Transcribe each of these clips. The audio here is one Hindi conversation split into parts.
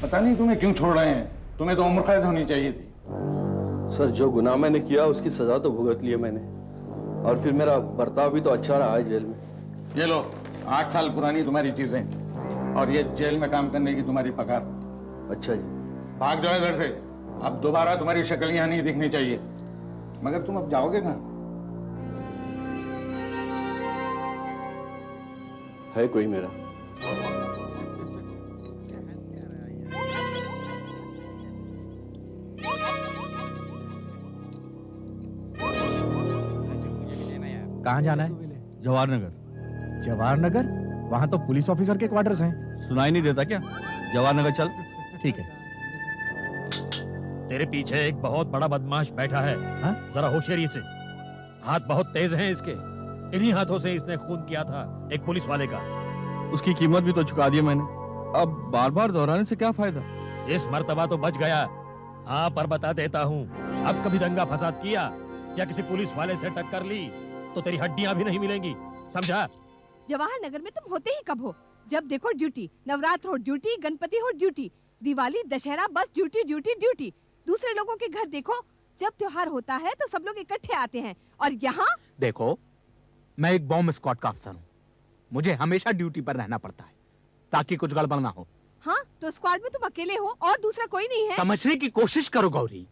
पता नहीं तुम्हें क्यों छोड़ रहे हैं, तुम्हें तो उम्र कैद होनी चाहिए थी। सर, जो गुनाह मैंने किया उसकी सजा तो भुगत ली है मैंने, और फिर मेरा बर्ताव भी तो अच्छा रहा है जेल में। ये लो 8 साल पुरानी तुम्हारी चीजें, और ये जेल में काम करने की तुम्हारी पगार। अच्छा जी। भाग जाओ इधर से, अब दोबारा तुम्हारी शक्ल यहाँ नहीं दिखनी चाहिए। मगर तुम अब जाओगे कहाँ? है कोई मेरा? कहाँ जाना है? जवाहर नगर। जवाहर नगर? वहाँ तो पुलिस ऑफिसर के क्वार्टर्स हैं। सुनाई नहीं देता क्या? जवाहर नगर चल। ठीक है। तेरे पीछे एक बहुत बड़ा बदमाश बैठा है। हाँ? जरा होशियारी से, हाथ बहुत तेज हैं इसके। इन्हीं हाथों से इसने खून किया था एक पुलिस वाले का। उसकी कीमत भी तो चुका दी मैंने, अब बार बार दोहराने से क्या फायदा? इस मर्तबा तो बच गया। हाँ, पर बता देता हूँ, अब कभी दंगा फसाद किया या किसी पुलिस वाले से टक्कर ली तो तेरी हड्डियां भी नहीं मिलेंगी, समझा? जवाहर नगर में तुम होते ही कब हो? जब देखो ड्यूटी, नवरात्र हो ड्यूटी, गणपति हो ड्यूटी, दिवाली दशहरा बस ड्यूटी ड्यूटी ड्यूटी। दूसरे लोगों के घर देखो, जब त्योहार होता है तो सब लोग इकट्ठे आते हैं, और यहाँ देखो, मैं एक बॉम्ब स्क्वाड का अफसर हूँ। मुझे हमेशा ड्यूटी पर रहना पड़ता है ताकि कुछ गड़बड़ ना हो। हाँ, तो स्क्वाड में तुम अकेले हो और दूसरा कोई नहीं है। समझने की कोशिश करो गौरी,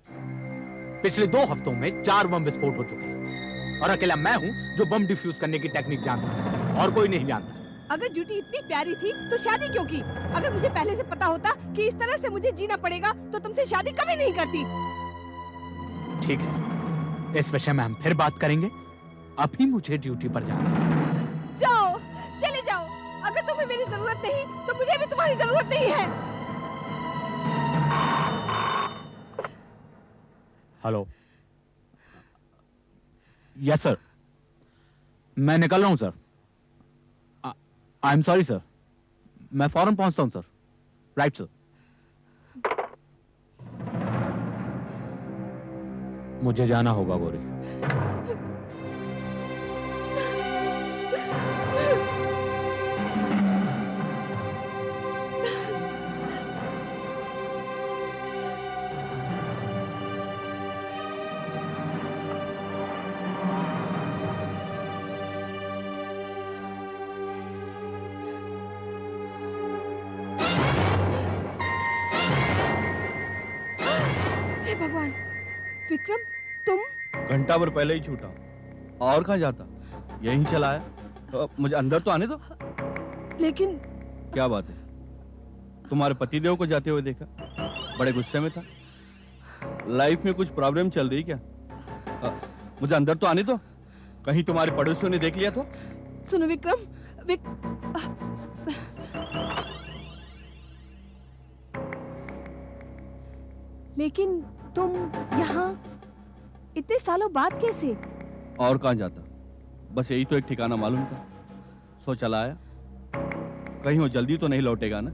पिछले 2 हफ्तों में 4 बम विस्फोट हो चुके हैं, और अकेला मैं हूँ जो बम डिफ्यूज करने की टेक्निक जानता हूँ, और कोई नहीं जानता। अगर ड्यूटी इतनी प्यारी थी तो शादी क्यों की? अगर मुझे पहले से पता होता कि इस तरह से मुझे जीना पड़ेगा तो तुमसे शादी कभी नहीं करती। ठीक है, इस विषय में हम फिर बात करेंगे। अभी मुझे ड्यूटी पर जाना है। जाओ, चले जाओ। अगर तुम्हें मेरी जरूरत नहीं तो मुझे भी तुम्हारी जरूरत नहीं है। हेलो। यस सर, मैं निकल रहा हूं sir. I am sorry sir, मैं फौरन पहुंचता हूं सर। Right sir. मुझे जाना होगा गौरी। हे भगवान, विक्रम तुम? घंटा भर पहले ही छूटा, और कहाँ जाता? यहीं चला आया। तो मुझे अंदर तो आने दो। लेकिन क्या बात है, तुम्हारे पतिदेव को जाते हुए देखा, बड़े गुस्से में था। लाइफ में कुछ प्रॉब्लम चल रही क्या? मुझे अंदर तो आने दो, कहीं तुम्हारे पड़ोसियों ने देख लिया तो। सुनो विक्रम, लेकिन तुम यहाँ इतने सालों बाद कैसे? और कहाँ जाता, बस यही तो एक ठिकाना मालूम था, सो चला आया। कहीं वो जल्दी तो नहीं लौटेगा ना?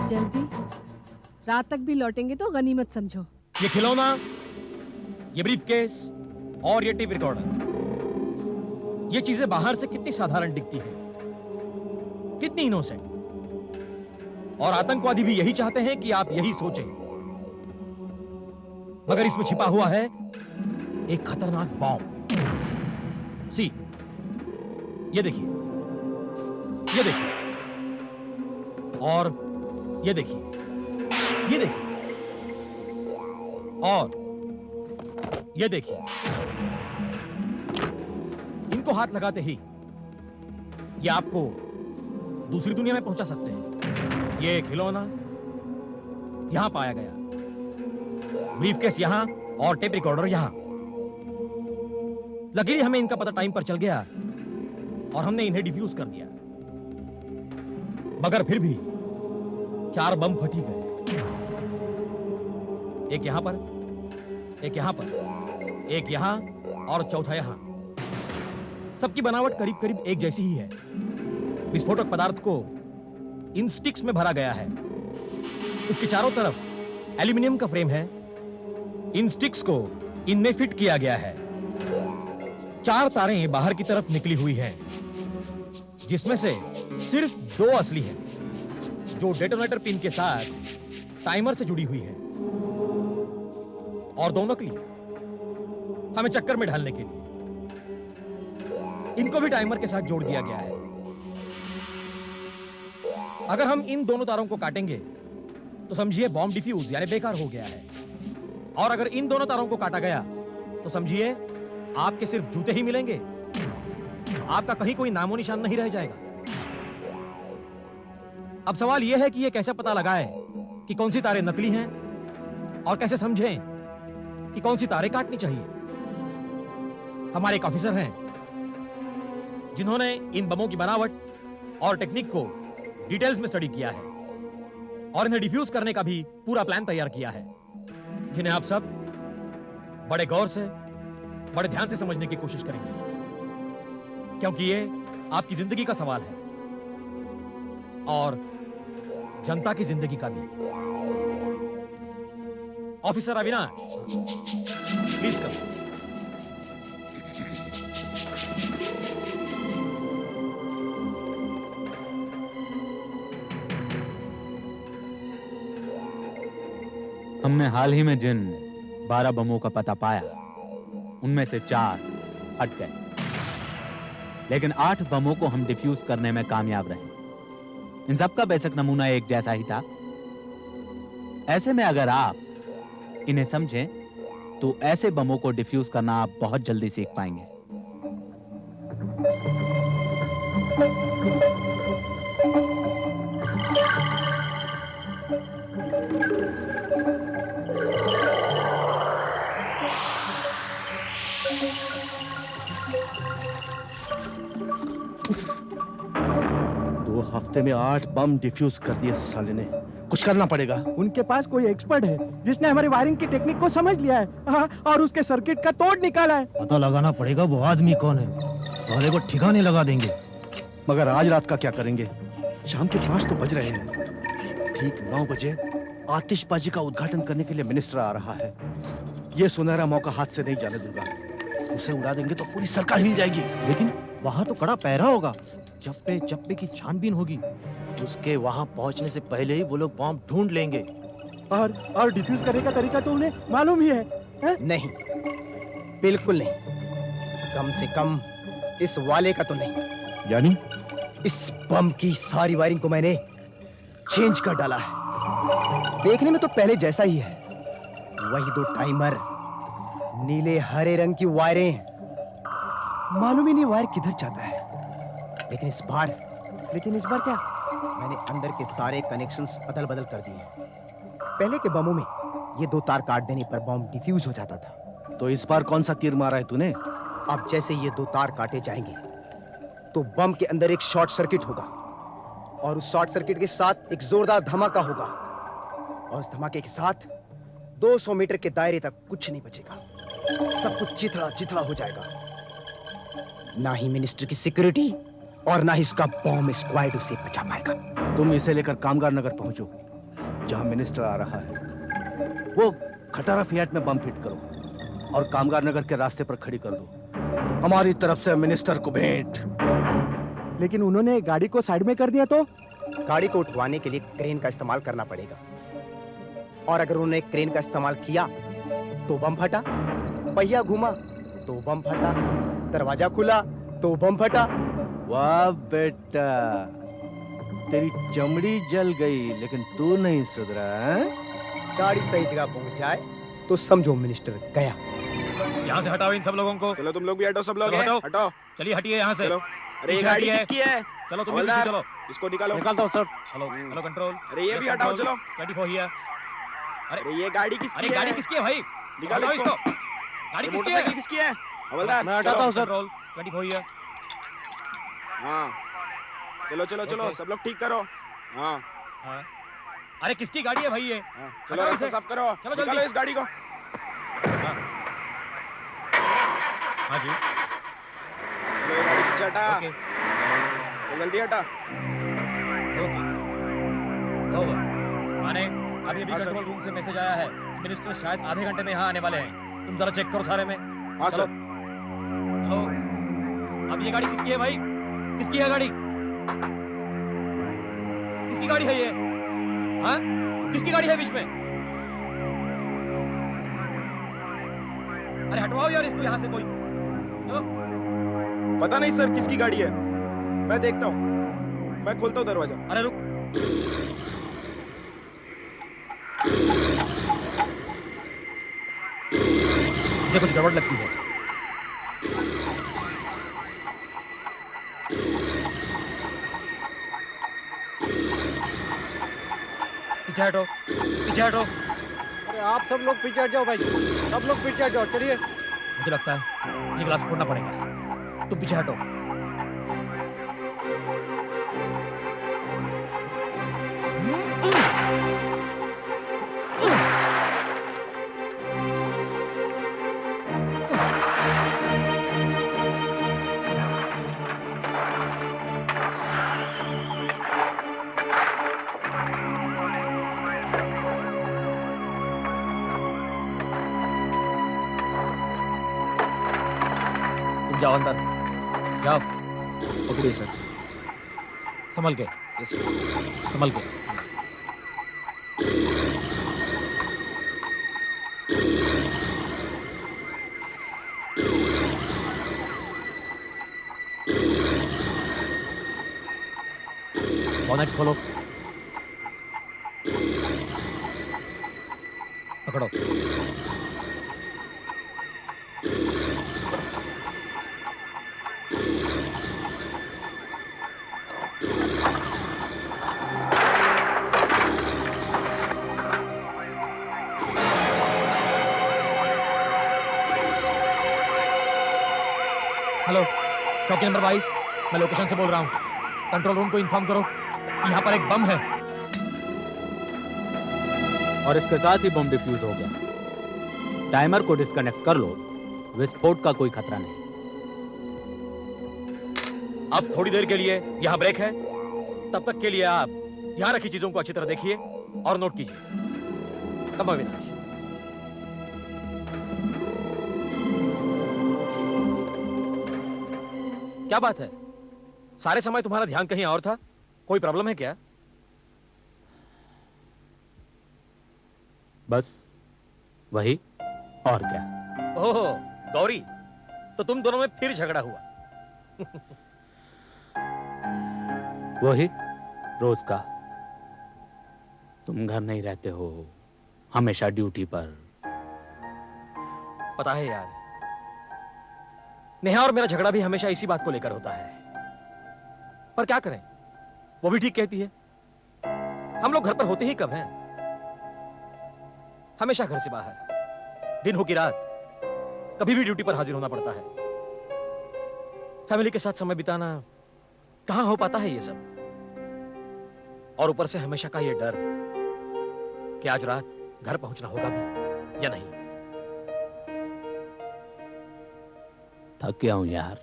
जल्दी? रात तक भी लौटेंगे तो गनीमत समझो। ये खिलौना, ये ब्रीफकेस और ये टेप रिकॉर्डर, ये चीजें बाहर से कितनी साधारण दिखती हैं, कितनी इनोसेंट, और आतंकवादी भी यही चाहते हैं कि आप यही सोचें, मगर इसमें छिपा हुआ है एक खतरनाक बॉम्ब। सी, ये देखिए, ये देखिए, और ये देखिए, ये देखिए, और ये देखिए। इनको हाथ लगाते ही ये आपको दूसरी दुनिया में पहुंचा सकते हैं। ये खिलौना यहां पाया गया, ब्रीफकेस यहां और टेप रिकॉर्डर यहां। लकीली हमें इनका पता टाइम पर चल गया और हमने इन्हें डिफ्यूज कर दिया, मगर फिर भी 4 बम फटी गए। एक यहां पर, एक यहां पर, एक यहां और चौथा यहां। सबकी बनावट करीब करीब एक जैसी ही है। विस्फोटक पदार्थ को इन स्टिक्स में भरा गया है। इसके चारों तरफ एल्यूमिनियम का फ्रेम है। इन स्टिक्स को इनमें फिट किया गया है। 4 तारें बाहर की तरफ निकली हुई हैं, जिसमें से सिर्फ 2 असली हैं, जो डेटोनेटर पिन के साथ टाइमर से जुड़ी हुई हैं और दो नकली हमें चक्कर में ढालने के लिए। इनको भी टाइमर के साथ जोड़ दिया गया है। अगर हम इन दोनों तारों को काटेंगे तो समझिए बॉम्ब डिफ्यूज यानी बेकार हो गया है, और अगर इन दोनों तारों को काटा गया तो समझिए आपके सिर्फ जूते ही मिलेंगे, आपका कहीं कोई नामो निशान नहीं रह जाएगा। अब सवाल यह है कि यह कैसे पता लगाए कि कौन सी तारें नकली हैं और कैसे समझें कि कौन सी तारें काटनी चाहिए। हमारे एक ऑफिसर हैं जिन्होंने इन बमों की बनावट और टेक्निक को डिटेल्स में स्टडी किया है और इन्हें डिफ्यूज करने का भी पूरा प्लान तैयार किया है, जिन्हें आप सब बड़े गौर से, बड़े ध्यान से समझने की कोशिश करेंगे, क्योंकि ये आपकी जिंदगी का सवाल है और जनता की जिंदगी का भी। ऑफिसर अविनाश, प्लीज करो। हमने हाल ही में जिन 12 बमों का पता पाया उनमें से 4 हट गए, लेकिन 8 बमों को हम डिफ्यूज करने में कामयाब रहे। इन सब का बेसिक नमूना एक जैसा ही था। ऐसे में अगर आप इन्हें समझें तो ऐसे बमों को डिफ्यूज करना आप बहुत जल्दी सीख पाएंगे। दो हफ्ते में 8 बम डिफ्यूज कर दिए साले ने। कुछ करना पड़ेगा। उनके पास कोई एक्सपर्ट है जिसने हमारी वायरिंग की टेक्निक को समझ लिया है, हाँ, और उसके सर्किट का तोड़ निकाला है। पता लगाना पड़ेगा वो आदमी कौन है, साले को ठिकाने लगा देंगे। मगर आज रात का क्या करेंगे? शाम के 5 तो बज रहे हैं। ठीक 9 बजे आतिशबाजी का उद्घाटन करने के लिए मिनिस्टर आ रहा है। ये सुनहरा मौका हाथ से नहीं जाने दूंगा। उसे उड़ा देंगे तो पूरी सरकार हिल जाएगी। लेकिन वहाँ तो कड़ा पहरा होगा, चप्पे चप्पे की छानबीन होगी। उसके वहाँ पहुँचने से पहले ही वो लोग बॉम्ब ढूंढ लेंगे। और डिफ्यूज करने का तरीका तो उन्हें मालूम ही है? नहीं, बिल्कुल नहीं। कम से कम इस वाले का तो नहीं। यानी इस बम की सारी वायरिंग को मैंने चेंज कर डाला है। देखने में तो पहले जैसा ही है। वही 2 टाइमर, नीले हरे रंग की वायरें। मालूम ही नहीं वायर किधर जाता है। लेकिन इस बार क्या? मैंने अंदर के सारे कनेक्शंस अदल बदल कर दिए। पहले के बमों में ये 2 तार काट देने पर बम डिफ्यूज हो जाता था। तो इस बार कौन सा तीर मारा है तूने? अब जैसे ये 2 तार काटे जाएंगे तो बम के अंदर एक शॉर्ट सर्किट होगा और उस शॉर्ट सर्किट के साथ एक जोरदार धमाका होगा और उस धमाके के साथ 200 मीटर के दायरे तक कुछ नहीं बचेगा। सब कुछ चिथड़ा चिथड़ा हो जाएगा। ना ही मिनिस्टर की सिक्योरिटी और ना ही इसका बॉम्ब स्क्वाड उसे बचा पाएगा। तुम इसे लेकर कामगार नगर पहुंचो, जहां मिनिस्टर आ रहा है। वो खटारा फियाट में बम फिट करो और कामगार नगर के रास्ते पर खड़ी कर दो। हमारी तरफ से मिनिस्टर को भेंट। लेकिन उन्होंने गाड़ी को साइड में कर दिया तो? गाड़ी को उठवाने के लिए क्रेन का इस्तेमाल करना पड़ेगा, और अगर उन्होंने क्रेन का इस्तेमाल किया तो बम फटा, पहिया घूमा तो बम फटा, दरवाजा खुला तो बम फटा। वाह बेटा, तेरी चमड़ी जल गई लेकिन तू नहीं सुधरा। गाड़ी सही जगह पहुंच जाए तो समझो मिनिस्टर गया। यहाँ से हटाओ इन सब लोगों को। चलो तुम लोग भी हटो, सब लोग चलो हटाओ। हटो। चलिए हटिए यहाँ से। चलो। अरे ये पीछे गाड़ी हटिए। किसकी है? चलो तुम हवलदार, चलो। इसको निकालो। निकालता हूँ सर। Hello hello control. अरे ये भी हटाओ, चलो। 24 हियर। अरे ये गाड़ी किसकी अरे है? गाड़ी किसकी है भाई? निकालो हटाओ इसको। गाड़ी ये किसकी है? मोटरसाइकिल किसकी है? हवलदार मैं हटाता हूँ सर। Control 24 here. हाँ चलो चलो चलो, ओके। सब लोग ठीक करो। हाँ हाँ। अरे किसकी गाड़ी है भाई ये? हाँ, चलो हटाओ रास्ता इसे। साफ करो। चलो निकालो जल्दी। इस गाड़ी को। हाँ हाँ जी। चलो ये गाड़ी पीछे हटा। ओके चल जल्दी हटा। Okay over. माने अभी अभी हाँ, सर। कंट्रोल रूम से मैसेज आया है कि मिनिस्टर शायद आधे घंटे में यहाँ आने वाले हैं। तुम जरा चेक करो सारे में। हाँ चलो। सर। चलो। अब ये गाड़ी किसकी है भाई? किसकी है गाड़ी? किसकी गाड़ी है ये? हाँ? किसकी गाड़ी है बीच में? अरे हटवाओ यार इसको यहाँ से कोई। चलो। पता नहीं सर किसकी गाड़ी है, मैं देखता हूँ, मैं खोलता हूँ दरवाजा। अरे रुक। मुझे कुछ गड़बड़ लगती है। पीछे हटो, पीछे हटो। अरे आप सब लोग पीछे हट जाओ भाई, सब लोग पीछे हट जाओ, चलिए। मुझे लगता है ये ग्लास फोड़ना पड़ेगा। तुम पीछे हटो। तुम जाओ अंदर, जाओ। पकड़िए सर। संभल के, यस सर। संभल के। बॉनेट खोलो, पकड़ो। हेलो, चौकी नंबर 22, मैं लोकेशन से बोल रहा हूँ। कंट्रोल रूम को इन्फॉर्म करो कि यहाँ पर एक बम है। और इसके साथ ही बम डिफ्यूज हो गया। टाइमर को डिस्कनेक्ट कर लो, विस्फोट का कोई खतरा नहीं। अब थोड़ी देर के लिए यहाँ ब्रेक है, तब तक के लिए आप यहाँ रखी चीजों को अच्छी तरह देखिए और नोट कीजिए। कम अविनाश। क्या बात है, सारे समय तुम्हारा ध्यान कहीं और था? कोई प्रॉब्लम है क्या? बस वही, और क्या। ओह गौरी, तो तुम दोनों में फिर झगड़ा हुआ। वही रोज का। तुम घर नहीं रहते हो, हमेशा ड्यूटी पर। पता है यार, नेहा और मेरा झगड़ा भी हमेशा इसी बात को लेकर होता है। पर क्या करें, वो भी ठीक कहती है। हम लोग घर पर होते ही कब हैं? हमेशा घर से बाहर, दिन हो कि रात, कभी भी ड्यूटी पर हाजिर होना पड़ता है। फैमिली के साथ समय बिताना कहां हो पाता है ये सब। और ऊपर से हमेशा का ये डर कि आज रात घर पहुंचना होगा भी या नहीं। थक गया हूं यार,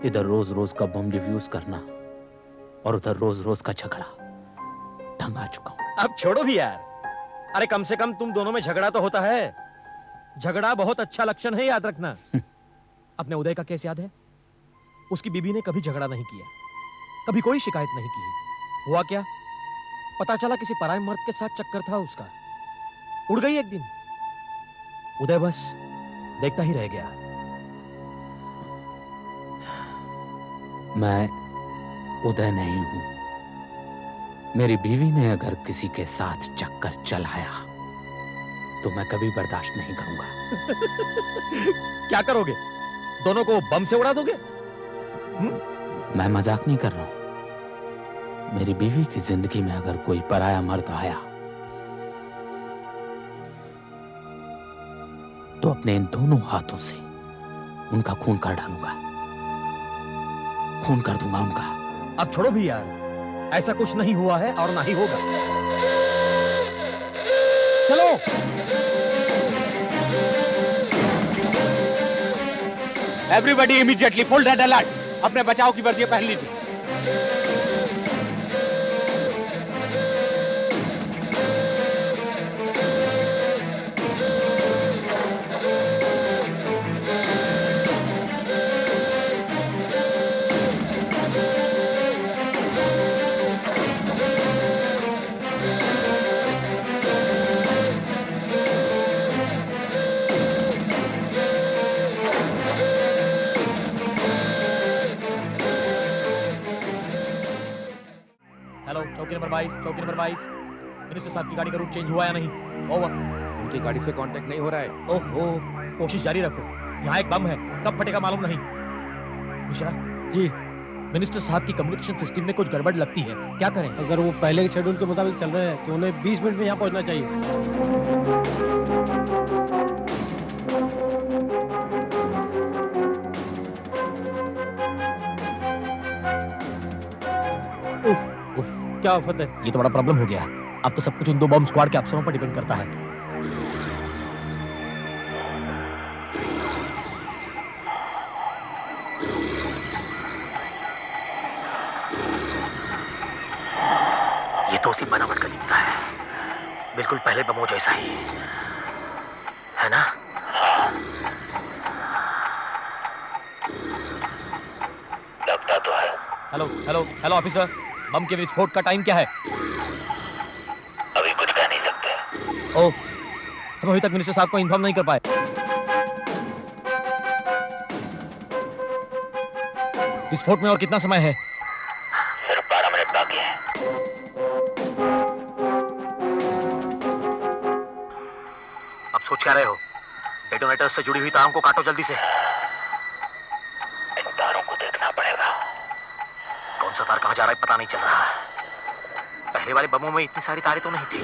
इधर रोज रोज का बम डिफ्यूज करना और उधर रोज रोज का झगड़ा। तंग आ चुका हूं। अब छोड़ो भी यार। अरे कम से कम तुम दोनों में झगड़ा तो होता है। झगड़ा बहुत अच्छा लक्षण है, याद रखना। अपने उदय का केस याद है? उसकी बीबी ने कभी झगड़ा नहीं किया, कभी कोई शिकायत नहीं की। हुआ क्या, पता चला किसी पराये मर्द के साथ चक्कर था उसका। उड़ गई एक दिन। उदय बस देखता ही रह गया। मैं उदय नहीं हूं। मेरी बीवी ने अगर किसी के साथ चक्कर चलाया तो मैं कभी बर्दाश्त नहीं करूंगा। क्या करोगे? दोनों को बम से उड़ा दोगे? मैं मजाक नहीं कर रहा हूं। मेरी बीवी की जिंदगी में अगर कोई पराया मर्द आया तो अपने इन दोनों हाथों से उनका खून कर डालूंगा, खून कर दूंगा उनका। अब छोड़ो भी यार, ऐसा कुछ नहीं हुआ है और ना ही होगा। चलो। Everybody immediately full red alert. अपने बचाव की वर्दियां पहन लीजिए। हेलो, चौकी नंबर 22, चौकी नंबर 22। मिनिस्टर साहब की गाड़ी का रूट चेंज हुआ या नहीं? ओवर। उनकी गाड़ी से कांटेक्ट नहीं हो रहा है। ओहो, कोशिश जारी रखो। यहाँ एक बम है, कब फटेगा मालूम नहीं। मिश्रा जी, मिनिस्टर साहब की कम्युनिकेशन सिस्टम में कुछ गड़बड़ लगती है, क्या करें? अगर वो पहले के शेड्यूल के मुताबिक चल रहे हैं तो उन्हें 20 मिनट में यहाँ पहुँचना चाहिए। उफ, उफ, क्या आफत है। ये तो बड़ा प्रॉब्लम हो गया। अब तो सब कुछ उन 2 बम स्क्वाड के अफसरों पर डिपेंड करता है। ये तो उसी बनावट का दिखता है, बिल्कुल पहले बमों जैसा ही है ना? लगता तो है। हेलो हेलो हेलो ऑफिसर, बम के विस्फोट का टाइम क्या है? अभी कुछ कह नहीं सकते। ओह, हम अभी तक मिनिस्टर साहब को इन्फॉर्म नहीं कर पाए। विस्फोट में और कितना समय है? सिर्फ 12 मिनट बाकी है। अब सोच क्या रहे हो? डेटोनेटर से जुड़ी हुई तारों को काटो जल्दी से। इन तारों को देखना पड़ेगा। कौन सा तार कहां जा रहा है पता नहीं चल रहा है। पहले वाले बमों में इतनी सारी तारें तो नहीं थी।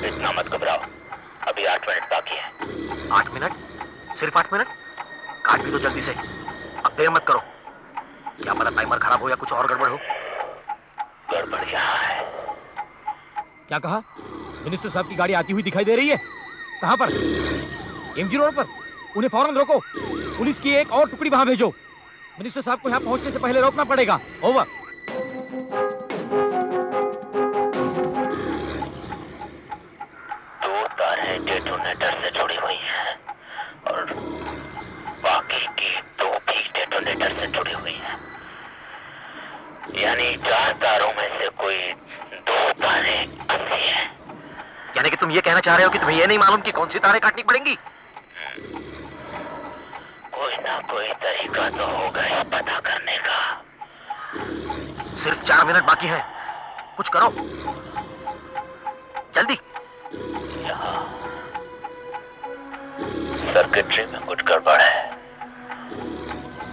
इतना मत घबराओ, अभी 8 मिनट बाकी है। 8 मिनट? सिर्फ 8 मिनट? काट भी दो जल्दी से, अब देर मत करो। क्या पता टाइमर खराब हो या कुछ और गड़बड़ हो। गड़बड़ यहाँ है। क्या कहा? मिनिस्टर साहब की गाड़ी आती हुई दिखाई दे रही है। कहां पर? एमजी रोड पर। उन्हें फौरन रोको। पुलिस की एक और टुकड़ी वहां भेजो। मिनिस्टर साहब को यहां पहुंचने से पहले रोकना पड़ेगा। ओवर। दो तारें डेटोनेटर से जुड़ी हुई हैं और बाकी की 2 भी डेटोनेटर से जुड़ी हुई हैं। यानी 4 तारों में से कोई 2 तारें असली हैं। यानी कि तुम ये कहना चाह रहे हो कि तुम्हें ये नहीं मालूम कि कौन सी तारें काटनी पड़ेंगी? कोई ना कोई तरीका तो होगा ये पता करने का। सिर्फ 4 मिनट बाकी हैं, कुछ करो जल्दी। सर्किटरी में कुछ गड़बड़ है।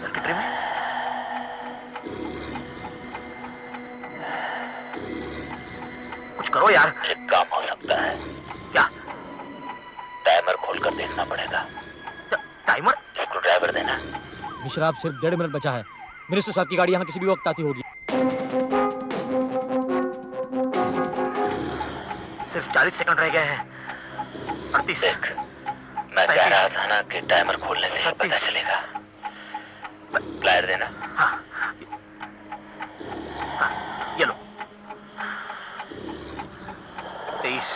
सर्किटरी में? कुछ करो यार। एक काम हो सकता है। क्या? टाइमर खोलकर देखना पड़ेगा। टाइमर? स्क्रू ड्राइवर देना। मिश्रा, अब सिर्फ 1.5 मिनट बचा है। मिनिस्टर साहब की गाड़ी यहाँ किसी भी वक्त आती होगी। सिर्फ 40 सेकंड रह गए हैं। 38। मैं कह रहा था ना कि टाइमर खोलने से पता चलेगा। प्लायर देना। हाँ। ये लो। 23,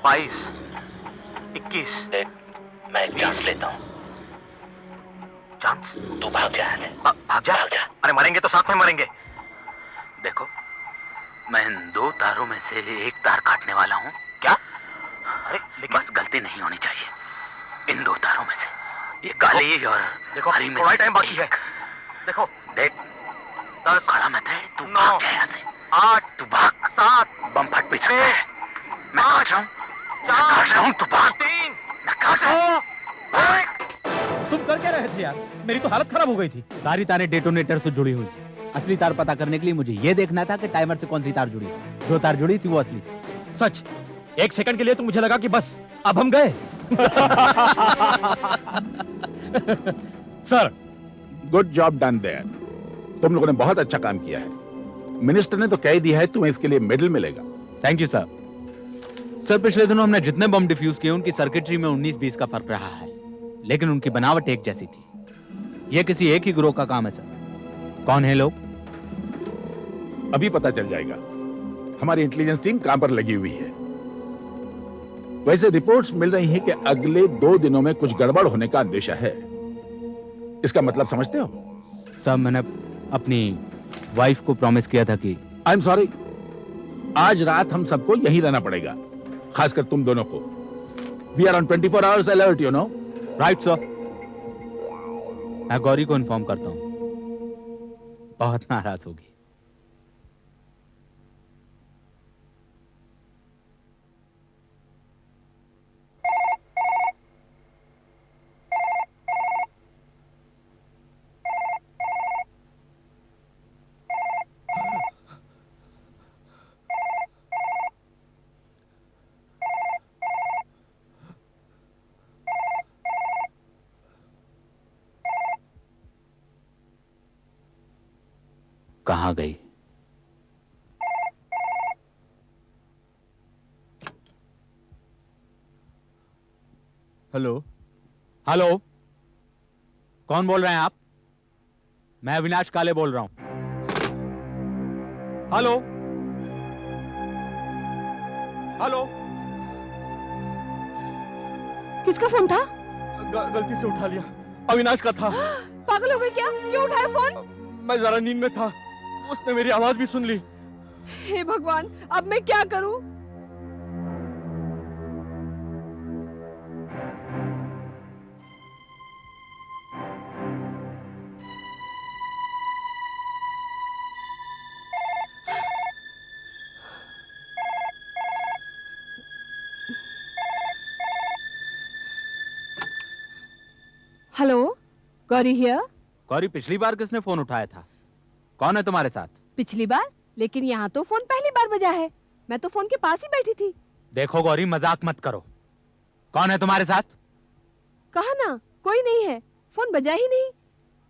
22, 21। देख, मैं एक चांस लेता हूँ। चांस? तू भाग जा। भाग जा? अरे मरेंगे तो साथ में मरेंगे। देखो, मैं इन 2 तारों में से एक तार काटने वाला हूँ। क्या? अरे लेकिन बस गलती नहीं होनी चाहिए। इन 2 तारों में से ये काली और देखो हरी में थोड़ा टाइम बाकी है। देखो देख, 10 खड़ा मत रहे, तू भाग जा यहाँ से। 8, तू भाग। 7, बम फट भी सकता है। मैं काट रहा हूँ, 4, तू भाग। 3, मैं काट रहा हूँ। तुम कर क्या रहे थे यार? मेरी तो हालत खराब हो गई थी। सारी तारें डेटोनेटर से जुड़ी हुई। असली तार पता करने के लिए मुझे ये देखना था कि टाइमर से कौन सी तार जुड़ी। जो तार जुड़ी थी वो असली थी। सच? 1 सेकंड के लिए तो मुझे लगा कि बस अब हम गए। Sir, good job done there. तुम लोगों ने बहुत अच्छा काम किया है। मिनिस्टर ने तो कह दिया है तुम्हें इसके लिए मेडल मिलेगा। Thank you sir. सर, पिछले दिनों हमने जितने बम डिफ्यूज किए उनकी सर्किटरी में 19-20 का फर्क रहा है, लेकिन उनकी बनावट एक जैसी थी। यह किसी एक ही ग्रोह का काम है सर। कौन है लोग? अभी पता चल जाएगा। हमारी इंटेलिजेंस टीम काम पर लगी हुई है। वैसे रिपोर्ट्स मिल रही हैं कि अगले 2 दिनों में कुछ गड़बड़ होने का अंदेशा है। इसका मतलब समझते हो? सर, मैंने अपनी वाइफ को प्रॉमिस किया था कि आई एम सॉरी, आज रात हम सबको यहीं रहना पड़ेगा, खासकर तुम दोनों को। We are on 24 hours alert, you know. Right sir. मैं गौरी को इन्फॉर्म करता हूँ। बहुत नाराज होगी। कहाँ गई? हेलो। हेलो, कौन बोल रहे हैं आप? मैं अविनाश काले बोल रहा हूं। Hello hello. किसका फोन था? गलती से उठा लिया, अविनाश का था। पागल हो गए क्या? क्यों उठाया फोन? मैं जरा नींद में था, उसने मेरी आवाज भी सुन ली। हे भगवान, अब मैं क्या करूं? Hello, Gauri here. गौरी, पिछली बार किसने फोन उठाया था? कौन है तुम्हारे साथ? पिछली बार? लेकिन यहाँ तो फोन पहली बार बजा है। मैं तो फोन के पास ही बैठी थी। देखो गौरी, मजाक मत करो। कौन है तुम्हारे साथ? कहा ना, कोई नहीं है। फोन बजा ही नहीं।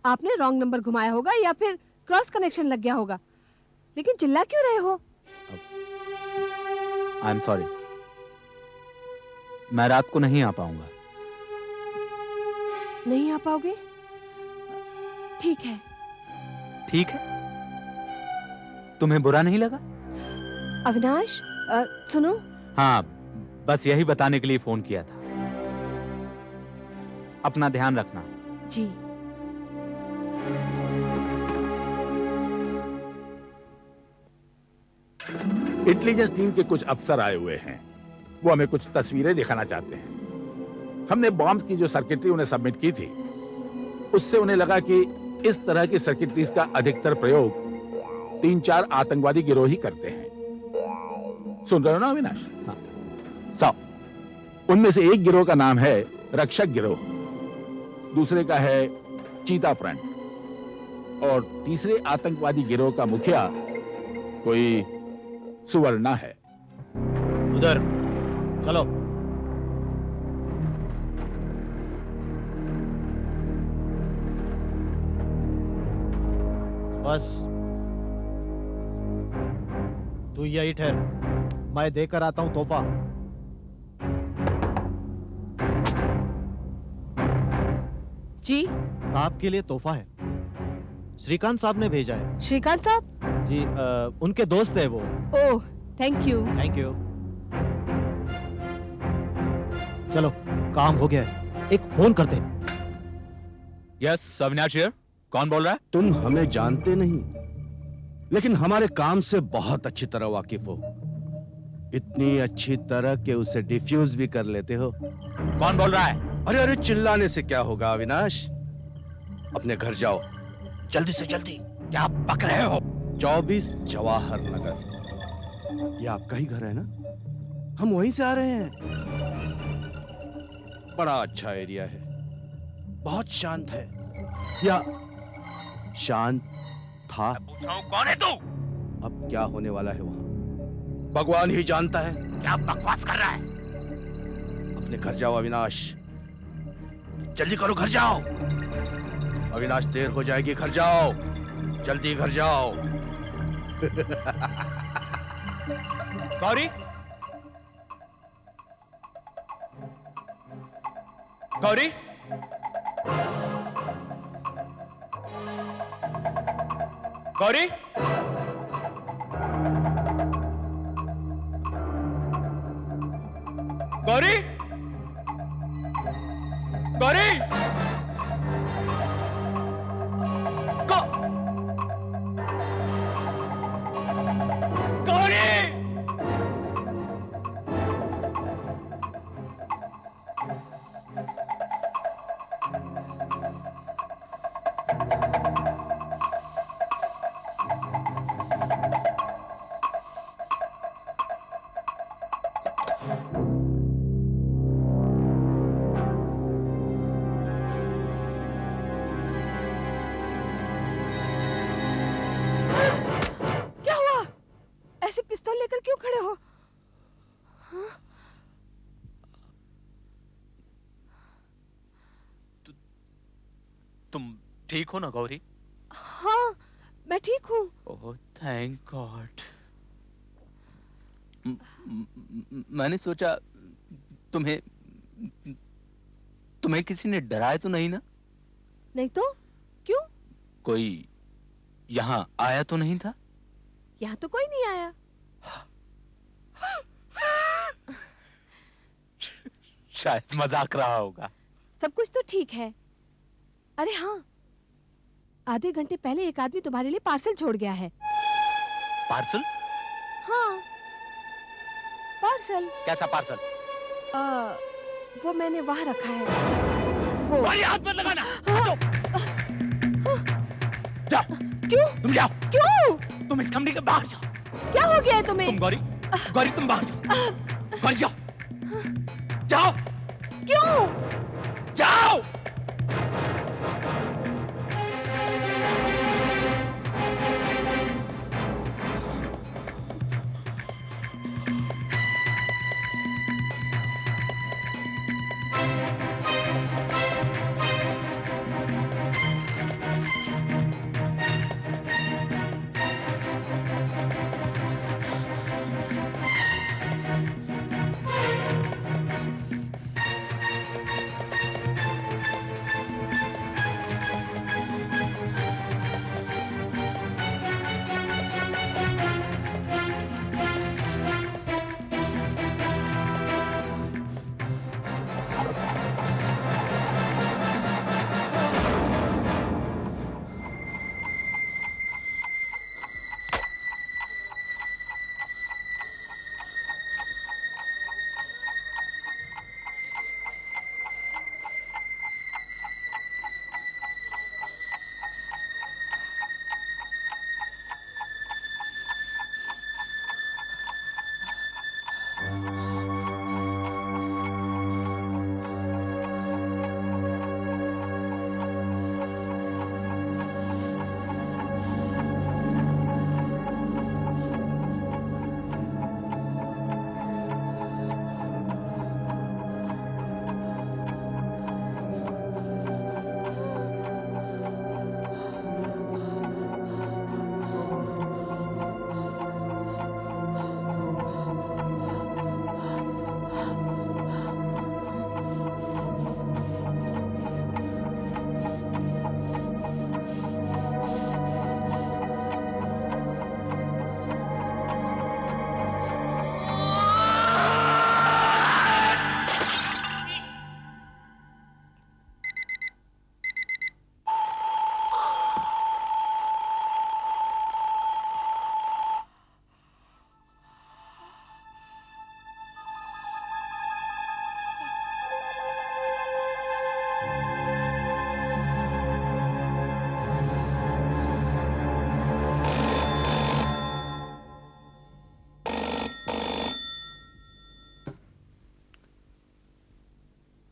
आपने रॉन्ग नंबर घुमाया होगा या फिर क्रॉस कनेक्शन लग गया होगा। लेकिन चिल्ला क्यों रहे हो? आई एम सॉरी, मैं रात को नहीं आ पाऊंगा। नहीं आ पाओगे? ठीक है। ठीक है? तुम्हें बुरा नहीं लगा? अविनाश, सुनो। हाँ, बस यही बताने के लिए फोन किया था। अपना ध्यान रखना। जी। इंटेलिजेंस टीम के कुछ अफसर आए हुए हैं। वो हमें कुछ तस्वीरें दिखाना चाहते हैं। हमने बॉम्ब की जो सर्किटरी उन्हें सबमिट की थी, उससे उन्हें लगा कि इस तरह की सर्किटरीज का अधिकतर प्रयोग 3-4 आतंकवादी गिरोह ही करते हैं। सुन रहे हो ना अविनाश? हाँ। उनमें से एक गिरोह का नाम है रक्षक गिरोह, दूसरे का है चीता फ्रंट और तीसरे आतंकवादी गिरोह का मुखिया कोई सुवर्णा है। उधर चलो। बस तू यही ठहर, मैं देकर आता हूं तोहफा। जी। साहब के लिए तोहफा है, श्रीकांत साहब ने भेजा है। श्रीकांत साहब? जी, उनके दोस्त है वो। ओह, थैंक यू। Thank you. चलो, काम हो गया है, एक फोन करते हैं। Yes, Avinash here. कौन बोल रहा है? तुम हमें जानते नहीं, लेकिन हमारे काम से बहुत अच्छी तरह वाकिफ हो। इतनी अच्छी तरह के उसे डिफ्यूज भी कर लेते हो। कौन बोल रहा है? अरे अरे, चिल्लाने से क्या होगा अविनाश? अपने घर जाओ, जल्दी से जल्दी। क्या बक रहे हो? 24 जवाहर नगर, ये आपका ही घर है ना? हम वहीं से आ रहे हैं। बड़ा अच्छा एरिया है, बहुत शांत है, या शांत था। पूछ रहा हूं, कौन है तू? अब क्या होने वाला है वहां भगवान ही जानता है। क्या बकवास कर रहा है? अपने घर जाओ अविनाश, जल्दी करो, घर जाओ। अविनाश, देर हो जाएगी, घर जाओ, जल्दी घर जाओ। गौरी, गौरी, गौरी, गौरी, गौरी, गौरी। तुम ठीक हो ना गौरी? हाँ, मैं ठीक हूँ। Oh thank God. मैंने सोचा तुम्हें तुम्हें किसी ने डराया तो नहीं ना? नहीं तो क्यों? कोई यहाँ आया तो नहीं था? यहाँ तो कोई नहीं आया। शायद मजाक रहा होगा। सब कुछ तो ठीक है। अरे हाँ, आधे घंटे पहले एक आदमी तुम्हारे लिए पार्सल छोड़ गया है। पार्सल? हाँ, पार्सल। कैसा पार्सल? वो मैंने वहां रखा है। वो हाथ मत लगाना। जाओ। क्यों? तुम जाओ। क्यों? तुम इस कमरे के बाहर जाओ। क्या हो गया है तुम्हें? तुम गौरी, गौरी तुम बाहर जाओ। गौरी जाओ। जाओ। क्यों? जाओ।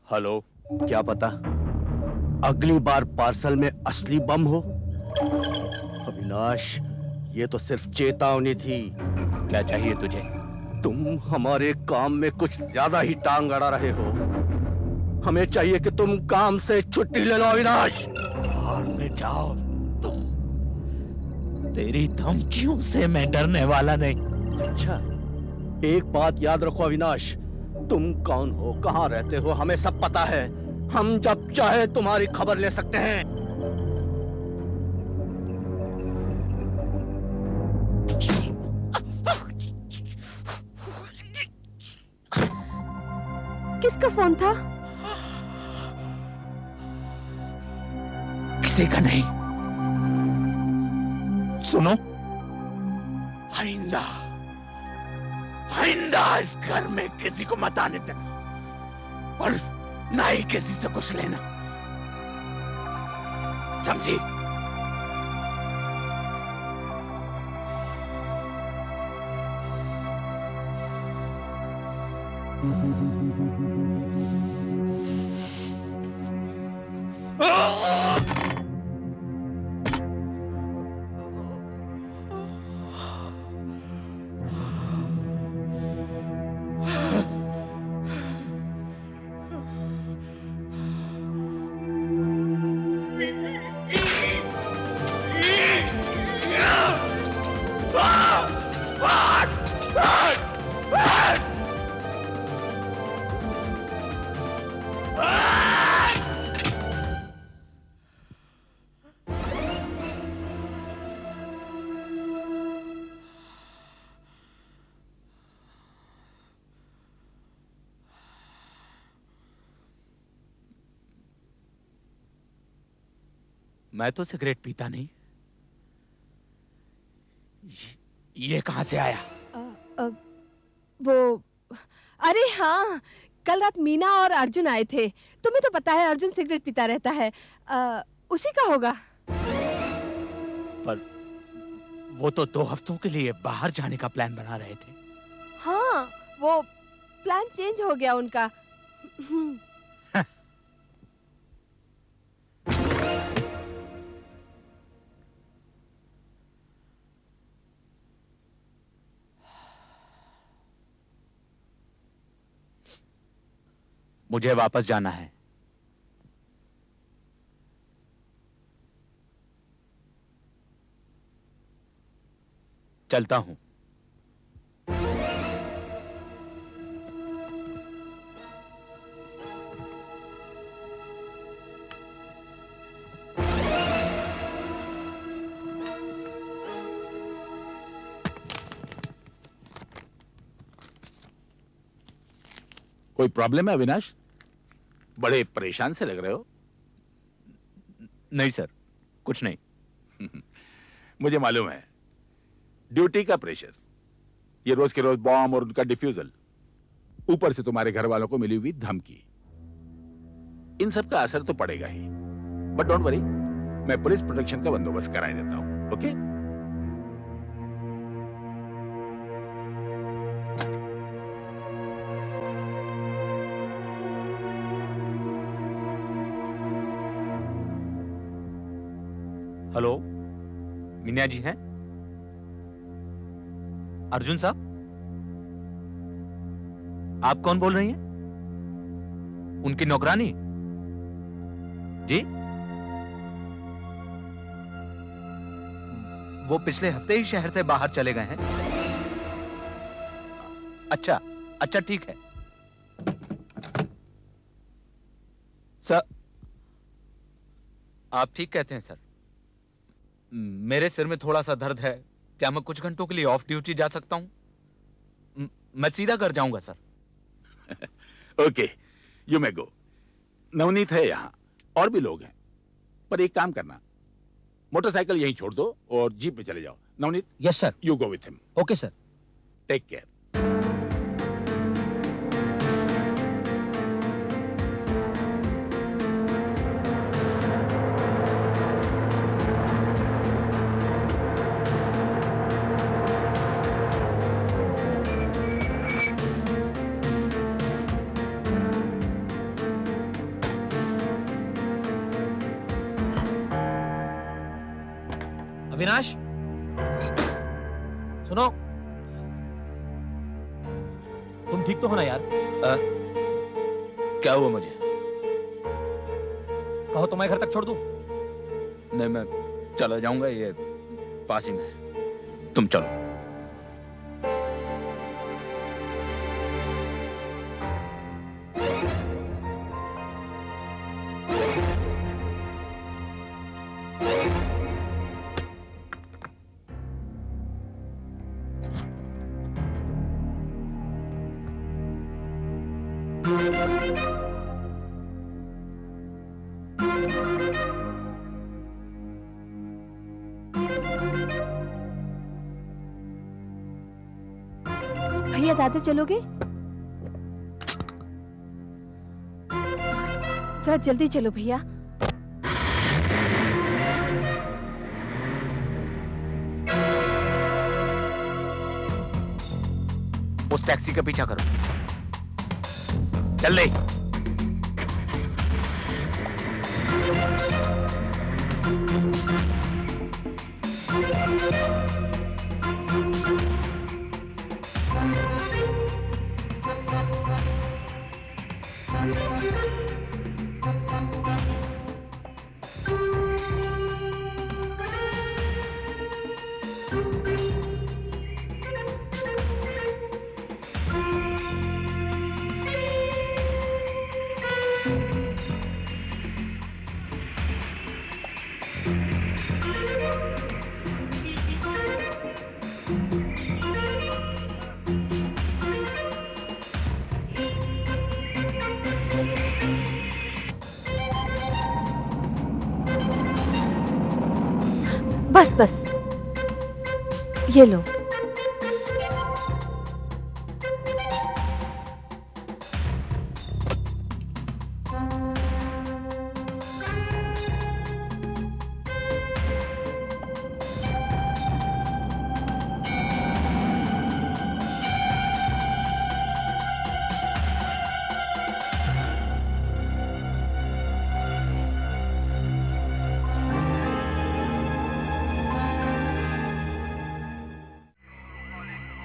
हेलो, क्या पता अगली बार पार्सल में असली बम हो? अविनाश, ये तो सिर्फ चेतावनी थी। क्या चाहिए तुझे? तुम हमारे काम में कुछ ज्यादा ही टांग अड़ा रहे हो। हमें चाहिए कि तुम काम से छुट्टी ले लो अविनाश। और में जाओ तुम। तेरी धमकियों से मैं डरने वाला नहीं। अच्छा, एक बात याद रखो अविनाश, तुम कौन हो, कहाँ रहते हो, हमें सब पता है। हम जब चाहे तुम्हारी खबर ले सकते हैं। किसका फोन था? किसी का नहीं। सुनो, आइंदा आइंदा इस घर में किसी को मत आने देना और ना ही किसी से कुछ लेना, समझी? मैं तो सिगरेट पीता नहीं। ये कहां से आया? वो अरे हाँ, कल रात मीना और अर्जुन आए थे। तुम्हें तो पता है अर्जुन सिगरेट पीता रहता है। उसी का होगा। पर वो तो 2 हफ्तों के लिए बाहर जाने का प्लान बना रहे थे। हाँ, वो प्लान चेंज हो गया उनका। मुझे वापस जाना है। चलता हूं। कोई प्रॉब्लम है अविनाश? बड़े परेशान से लग रहे हो। नहीं सर, कुछ नहीं। मुझे मालूम है, ड्यूटी का प्रेशर, ये रोज के रोज बॉम्ब और उनका डिफ्यूजल, ऊपर से तुम्हारे घर वालों को मिली हुई धमकी, इन सब का असर तो पड़ेगा ही। बट डोंट वरी, मैं पुलिस प्रोटेक्शन का बंदोबस्त कराए देता हूं। ओके? हेलो, मीना जी हैं? अर्जुन साहब, आप कौन बोल रही हैं? उनकी नौकरानी? जी? वो पिछले हफ्ते ही शहर से बाहर चले गए हैं। अच्छा, अच्छा ठीक है। सर, आप ठीक कहते हैं सर। मेरे सिर में थोड़ा सा दर्द है। क्या मैं कुछ घंटों के लिए ऑफ ड्यूटी जा सकता हूं? मैं सीधा घर जाऊंगा सर। ओके, यू मे गो। नवनीत है यहाँ, और भी लोग हैं। पर एक काम करना, मोटरसाइकिल यहीं छोड़ दो और जीप में चले जाओ। Navneet, yes sir. You go with him. Okay sir. Take care. Avinash, सुनो, तुम ठीक तो हो ना यार? क्या हुआ मुझे? कहो तो मैं घर तक छोड़ दूं? नहीं, मैं चला जाऊंगा, ये पास ही में है। तुम चलो। भैया दादर चलोगे? जरा जल्दी चलो भैया। उस टैक्सी का पीछा करो, चल रही। बस बस, ये लो।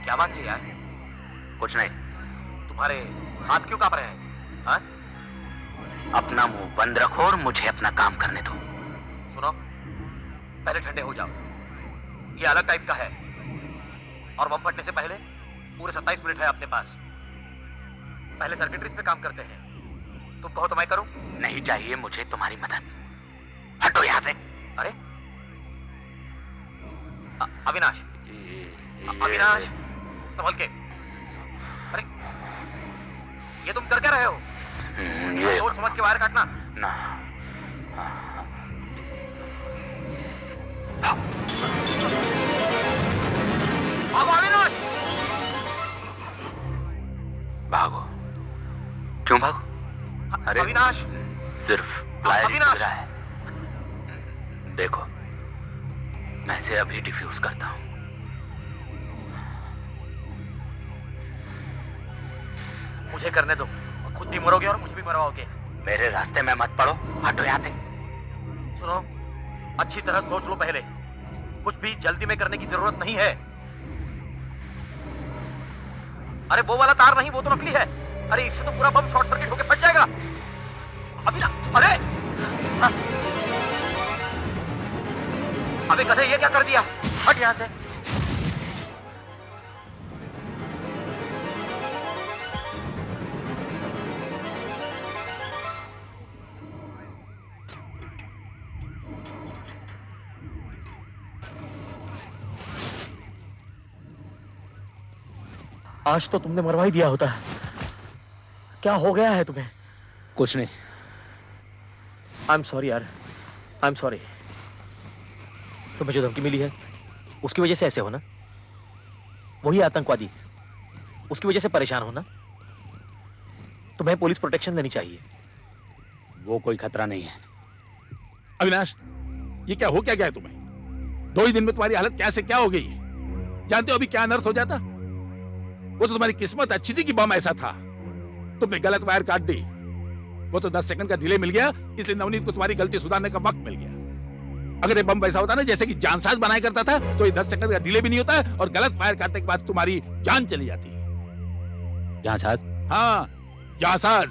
क्या बात है यार? कुछ नहीं। तुम्हारे हाथ क्यों कांप रहे हैं? हाँ? अपना मुंह बंद रखो और मुझे अपना काम करने दो। सुनो, पहले ठंडे हो जाओ। ये अलग टाइप का है और बम फटने से पहले पूरे 27 मिनट है अपने पास। पहले सर्किटरीज पे काम करते हैं। तुम कहो तो मैं करूं? नहीं चाहिए मुझे तुम्हारी मदद। हटो यहां से। अरे अविनाश, अविनाश, संभल के। अरे ये तुम कर क्या रहे हो? सोच समझ के वायर काटना ना। भागो अविनाश, भागो। क्यों भागो? अरे अविनाश, सिर्फ अविनाश है। देखो, मैं इसे अभी डिफ्यूज करता हूं। मुझे करने दो, खुद भी मरोगे और मुझे भी मरवाओगे। मेरे रास्ते में मत पड़ो, हटो यहाँ से। सुनो, अच्छी तरह सोच लो पहले। कुछ भी जल्दी में करने की जरूरत नहीं है। अरे वो वाला तार नहीं, वो तो नकली है। अरे इससे तो पूरा बम शॉर्ट सर्किट होकर फट जाएगा। अभी ना, अरे अबे गधे, ये क्या कर दिया? हट यहाँ से। आज तो तुमने मरवा ही दिया होता। क्या हो गया है तुम्हें? कुछ नहीं। आई एम सॉरी यार, आई एम सॉरी। तुम्हें जो धमकी मिली है उसकी वजह से ऐसे हो ना? वही आतंकवादी, उसकी वजह से परेशान हो ना? तुम्हें पुलिस प्रोटेक्शन देनी चाहिए। वो कोई खतरा नहीं है। अविनाश, ये क्या हो क्या गया तुम्हें? 2 ही दिन में तुम्हारी हालत क्या से क्या हो गई? जानते हो अभी क्या अनर्थ हो जाता? वो तो तुम्हारी किस्मत अच्छी थी कि बम ऐसा था। तुमने गलत वायर काट दी। वो तो 10 सेकंड का डिले मिल गया, इसलिए नवनीत को तुम्हारी गलती सुधारने का वक्त मिल गया। अगर ये बम वैसा होता ना जैसे कि जानसाज बनाया करता था, तो ये 10 सेकंड का डिले भी नहीं होता और गलत फायर काटने के बाद तुम्हारी जान चली जाती। जांसाज? हाँ, जानसाज।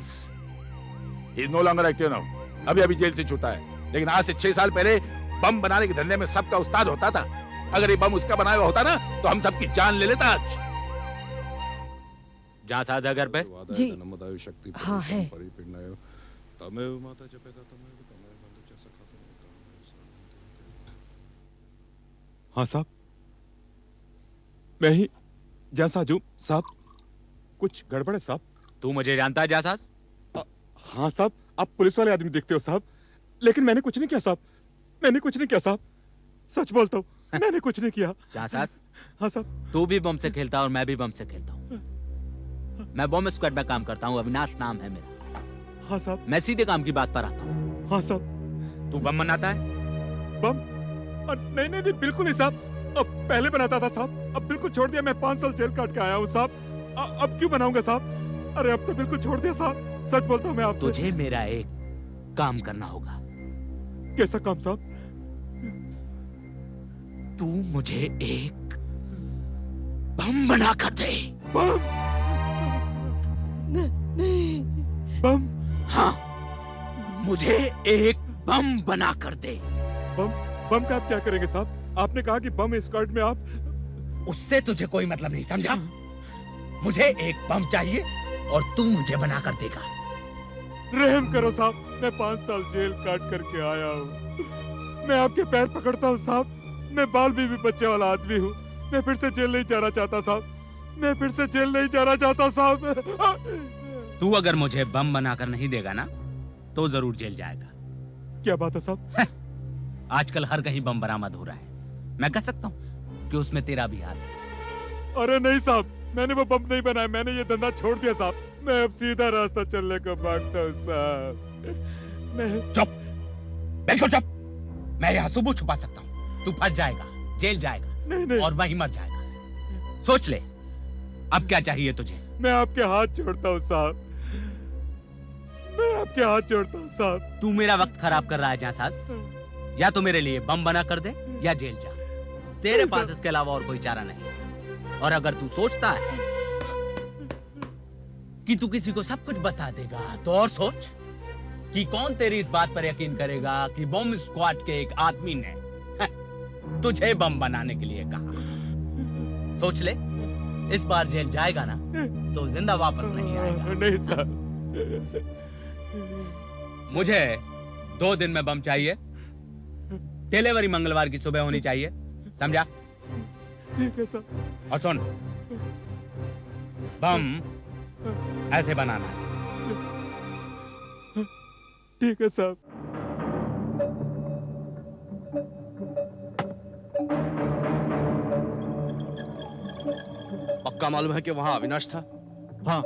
He is no longer active now. अभी अभी जेल से छूटा है, लेकिन आज से 6 साल पहले बम बनाने के धंधे में सबका उस्ताद होता था। अगर ये बम उसका बनाया हुआ होता ना, तो हम सबकी जान ले लेता आज। जांसाज है घर पे? जी हाँ है। हाँ साहब, मैं ही जांसाज हूँ साहब। कुछ गड़बड़ है साहब। तू मुझे जानता है जांसाज? हाँ साहब, आप पुलिस वाले आदमी दिखते हो साहब, लेकिन मैंने कुछ नहीं किया साहब। मैंने कुछ नहीं किया साहब, सच बोलता हूँ, मैंने कुछ नहीं किया। जांसाज, हाँ साहब। तू भी बम से खेलता और मैं भी बम से खेलता हूँ। मैं बम स्क्वाड में काम करता हूँ, अविनाश नाम है मेरा। हाँ साहब। मैं सीधे काम की बात पर आता हूँ। हाँ साहब। तू बम बनाता है? बम? नहीं नहीं नहीं, बिल्कुल नहीं साहब। अब पहले बनाता था साहब, अब बिल्कुल छोड़ दिया। मैं 5 साल जेल काट के आया हूँ साहब। अब क्यों बनाऊंगा साहब? अरे अब तो बिल्कुल छोड़ दिया साहब, सच बोलता हूँ मैं आपसे। तुझे मेरा एक काम करना होगा। कैसा काम साहब? तू मुझे एक बम बना कर दे। बम? नहीं। बम? हाँ, मुझे एक बम बना कर दे। बम का आप क्या करेंगे साहब? आपने कहा कि बम स्क्वाड में आप। उससे तुझे कोई मतलब नहीं, समझा? मुझे एक बम चाहिए और तू मुझे बना कर देगा। रहम करो साहब, मैं 5 साल जेल काट करके आया हूँ। मैं आपके पैर पकड़ता हूँ साहब। मैं बाल बीवी बच्चे वाला आदमी हूँ। मैं फिर से जेल नहीं जाना चाहता साहब। मैं फिर से जेल नहीं जाना चाहता साहब। तू अगर मुझे बम बनाकर नहीं देगा ना, तो जरूर जेल जाएगा। क्या बात है साहब? आजकल हर कहीं बम बरामद हो रहा है। मैं कह सकता हूँ कि उसमें तेरा भी हाथ है। अरे नहीं साहब, मैंने वो बम नहीं बनाया, मैंने ये धंधा छोड़ दिया साहब। मैं अब सीधा रास्ता चलने को मांगता हूँ साहब। मैं चुप, बिल्कुल चुप। मैं यहाँ सुबह छुपा सकता हूँ, तू फंस जाएगा, जेल जाएगा नहीं। और वहीं मर जाएगा। सोच ले, अब क्या चाहिए तुझे? मैं आपके हाथ जोड़ता हूँ साहब, मैं आपके हाथ जोड़ता हूँ साहब। तू मेरा वक्त खराब कर रहा है जासास। या तो मेरे लिए बम बना कर दे या जेल जा। तेरे पास इसके अलावा और कोई चारा नहीं। और अगर तू सोचता है कि तू किसी को सब कुछ बता देगा, तो और सोच कि कौन तेरी इस बात पर यकीन करेगा कि बम स्क्वाड के एक आदमी ने तुझे बम बनाने के लिए कहा। सोच ले, इस बार जेल जाएगा ना तो जिंदा वापस नहीं आएगा। नहीं साहब। मुझे 2 दिन में बम चाहिए। डिलीवरी मंगलवार की सुबह होनी चाहिए, समझा? ठीक है साहब। और सुन, बम ऐसे बनाना है। ठीक है साहब। पक्का मालूम है कि वहां अविनाश था? हाँ,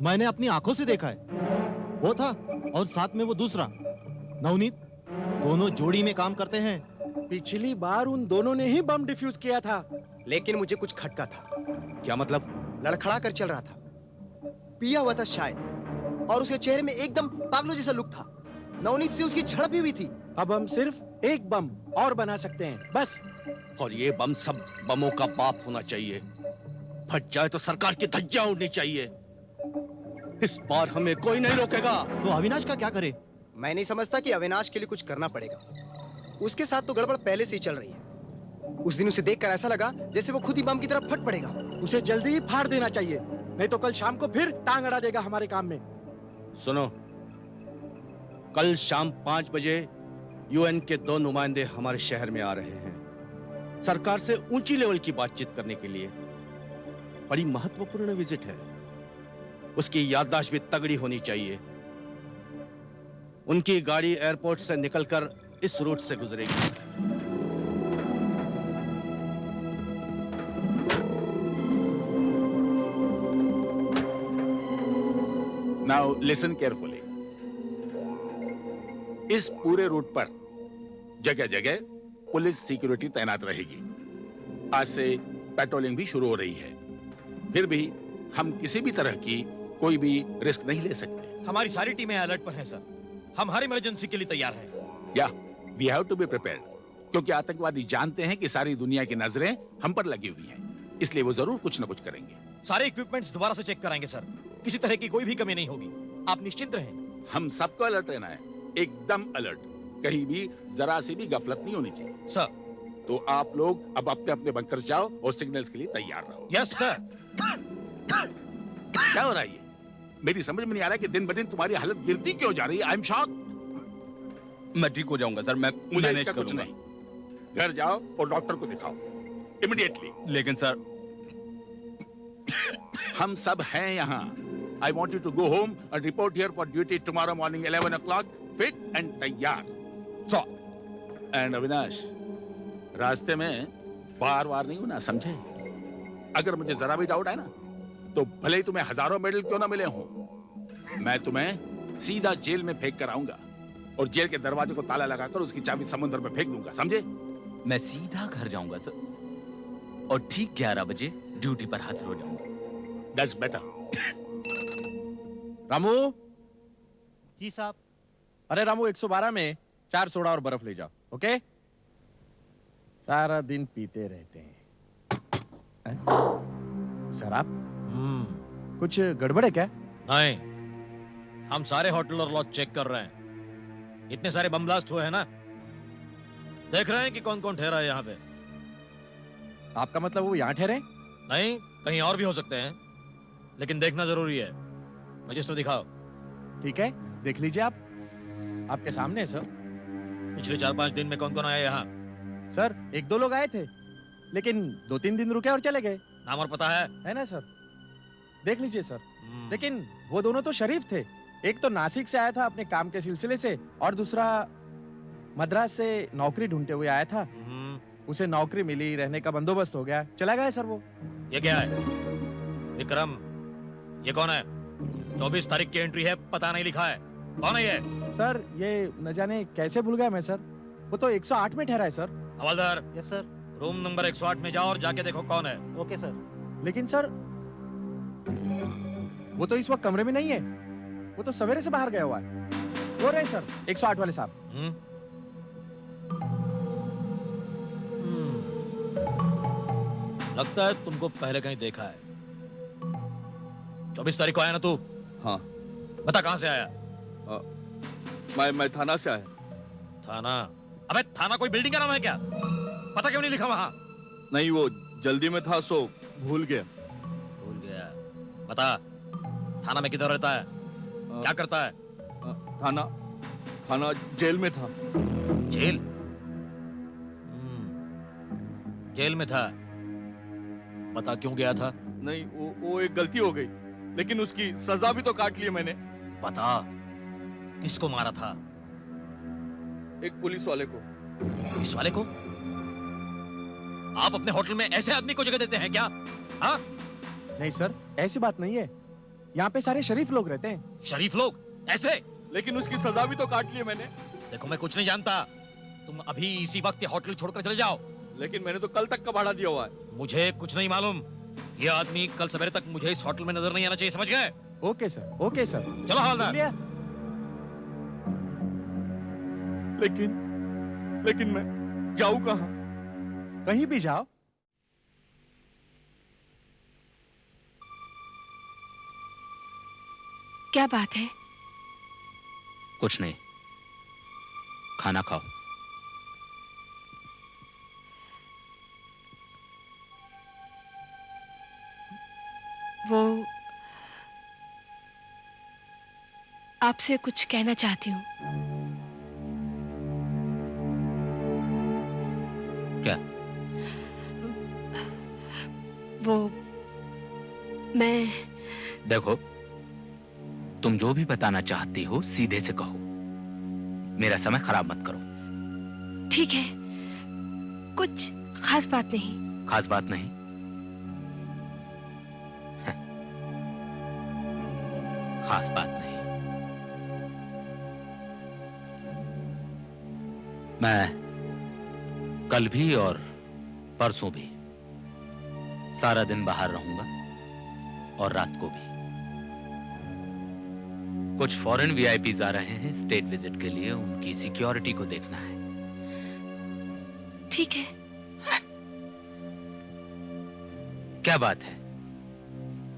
मैंने अपनी आंखों से देखा है। वो था और साथ में वो दूसरा नवनीत, दोनों जोड़ी में काम करते हैं। पिछली बार उन दोनों ने ही बम डिफ्यूज किया था। लेकिन मुझे कुछ खटका था। क्या मतलब? लड़खड़ा कर चल रहा था, पिया हुआ था शायद, और उसके चेहरे में एकदम पागलों जैसा लुक था। नवनीत से उसकी झड़प भी हुई थी। अब हम सिर्फ एक बम और बना सकते हैं, बस। और ये बम सब बमों का बाप होना चाहिए। फट जाए तो सरकार की धज्जियां उड़नी चाहिए। इस बार हमें कोई नहीं रोकेगा। तो अविनाश का क्या करे? मैं नहीं समझता कि अविनाश के लिए कुछ करना पड़ेगा। उसके साथ तो गड़बड़ पहले से ही चल रही है। उस दिन उसे देखकर ऐसा लगा जैसे वो खुद ही बम की तरफ फट पड़ेगा। उसे जल्दी ही फाड़ देना चाहिए, नहीं तो कल शाम को फिर टांग अड़ा देगा हमारे काम में। सुनो, कल शाम 5 बजे यूएन के 2 नुमाइंदे हमारे शहर में आ रहे हैं, सरकार से ऊंची लेवल की बातचीत करने के लिए। बड़ी महत्वपूर्ण विजिट है। उसकी याददाश्त भी तगड़ी होनी चाहिए। उनकी गाड़ी एयरपोर्ट से निकलकर इस रूट से गुजरेगी। Now listen carefully. इस पूरे रूट पर जगह जगह पुलिस सिक्योरिटी तैनात रहेगी। आज से पेट्रोलिंग भी शुरू हो रही है। फिर भी हम किसी भी तरह की कोई भी रिस्क नहीं ले सकते। हमारी सारी टीमें अलर्ट पर हैं सर। हम हर इमरजेंसी के लिए तैयार हैं। या we have to be prepared, क्योंकि आतंकवादी जानते हैं कि सारी दुनिया की नजरें हम पर लगी हुई हैं, इसलिए वो जरूर कुछ न कुछ करेंगे। सारे इक्विपमेंट्स दोबारा से चेक कराएंगे सर। किसी तरह की कोई भी कमी नहीं होगी, आप निश्चिंत रहें। हम सबको अलर्ट रहना है, एकदम अलर्ट। कहीं भी जरा सी भी गफलत नहीं होनी चाहिए सर। तो आप लोग अब अपने अपने बंकर जाओ और सिग्नल्स के लिए तैयार रहो। Yes sir. क्या हो रहा है ये? मेरी समझ में नहीं आ रहा कि दिन ब दिन तुम्हारी हालत गिरती क्यों जा रही है। I am shock. मैं ठीक हो जाऊंगा सर, मैं मुझे मैनेज इसका कुछ करूंगा। नहीं। घर जाओ और डॉक्टर को दिखाओ इमीडिएटली। लेकिन सर, हम सब हैं यहाँ। I want you to go home and report here for duty tomorrow morning 11 o'clock, fit and तैयार। सो एंड अविनाश, रास्ते में बार नहीं होना, समझे? अगर मुझे जरा भी डाउट है ना, तो भले ही तुम्हें हजारों मेडल क्यों ना मिले हों, मैं तुम्हें सीधा जेल में फेंक कर आऊंगा और जेल के दरवाजे को ताला लगाकर उसकी चाबी समुद्र में फेंक दूंगा, समझे? मैं सीधा घर जाऊंगा सर और ठीक 11 बजे ड्यूटी पर हाजिर हो जाऊंगा। That's better. रामू। जी साहब। अरे रामू, 112 में 4 सोडा और बर्फ ले जाओ, ओके? सारा दिन पीते रहते हैं। शराब? कुछ गड़बड़ है क्या? नहीं, हम सारे होटल और लॉज चेक कर रहे हैं। इतने सारे बम ब्लास्ट हुए हैं ना, देख रहे हैं कि कौन कौन ठहरा है यहाँ पे। आपका मतलब वो यहाँ ठहरे? नहीं, कहीं और भी हो सकते हैं, लेकिन देखना जरूरी है। रजिस्टर दिखाओ। ठीक है, देख लीजिए आप। आपके सामने है सर। पिछले 4-5 दिन में कौन कौन आया यहाँ? सर 1-2 लोग आए थे, लेकिन 2-3 दिन रुके और चले गए। नाम और पता है ना सर? देख लीजिए सर। लेकिन वो दोनों तो शरीफ थे। एक तो नासिक से आया था अपने काम के सिलसिले से, और दूसरा मद्रास से नौकरी ढूंढते हुए आया था। उसे नौकरी मिली, रहने का बंदोबस्त हो गया, चला गया सर वो। ये क्या है विक्रम? ये कौन है? 24 तारीख की एंट्री है, पता नहीं लिखा है। कौन है ये? सर ये न जाने कैसे भूल गया मैं सर, वो तो 108 में ठहरा है सर। हवलदार, यस सर। रूम नंबर 108 में जाओ और जाके देखो कौन है। Okay sir. लेकिन सर वो तो इस वक्त कमरे में नहीं है, वो तो सवेरे से बाहर गया हुआ है। वो रहे सर 108 वाले साहब। लगता है तुमको पहले कहीं देखा है। 24 तारीख को आया ना तू? हाँ। बता कहां से आया? मैं थाना से आया। थाना? अबे थाना कोई बिल्डिंग का नाम है क्या? पता क्यों नहीं लिखा वहां? नहीं, वो जल्दी में था सो भूल गया। भूल गया? बता थाना में किधर रहता है? क्या करता है? थाना जेल में था। जेल? जेल में था? बता क्यों गया था? नहीं, वो एक गलती हो गई, लेकिन उसकी सजा भी तो काट ली मैंने। बता किसको मारा था? एक पुलिस वाले को। पुलिस वाले को? आप अपने होटल में ऐसे आदमी को जगह देते हैं क्या? हाँ? नहीं सर, ऐसी बात नहीं है, यहाँ पे सारे शरीफ लोग रहते हैं। शरीफ लोग? ऐसे? लेकिन उसकी सजा भी तो काट ली मैंने। देखो मैं कुछ नहीं जानता, तुम अभी इसी वक्त ये होटल छोड़कर चले जाओ। लेकिन मैंने तो कल तक का भाड़ा दिया हुआ है। मुझे कुछ नहीं मालूम, ये आदमी कल सवेरे तक मुझे इस होटल में नजर नहीं आना चाहिए, समझ गए? Okay sir, okay sir. चलो हवलदार। लेकिन मैं जाऊं कहां? कहीं भी जाओ। क्या बात है? कुछ नहीं, खाना खाओ। वो आपसे कुछ कहना चाहती हूँ। क्या? वो मैं देखो, तुम जो भी बताना चाहती हो सीधे से कहो, मेरा समय खराब मत करो। ठीक है, कुछ खास बात नहीं। खास बात नहीं? खास बात नहीं। मैं कल भी और परसों भी सारा दिन बाहर रहूंगा और रात को भी। कुछ फॉरेन वीआईपीज आ रहे हैं स्टेट विजिट के लिए, उनकी सिक्योरिटी को देखना है। ठीक है। क्या बात है,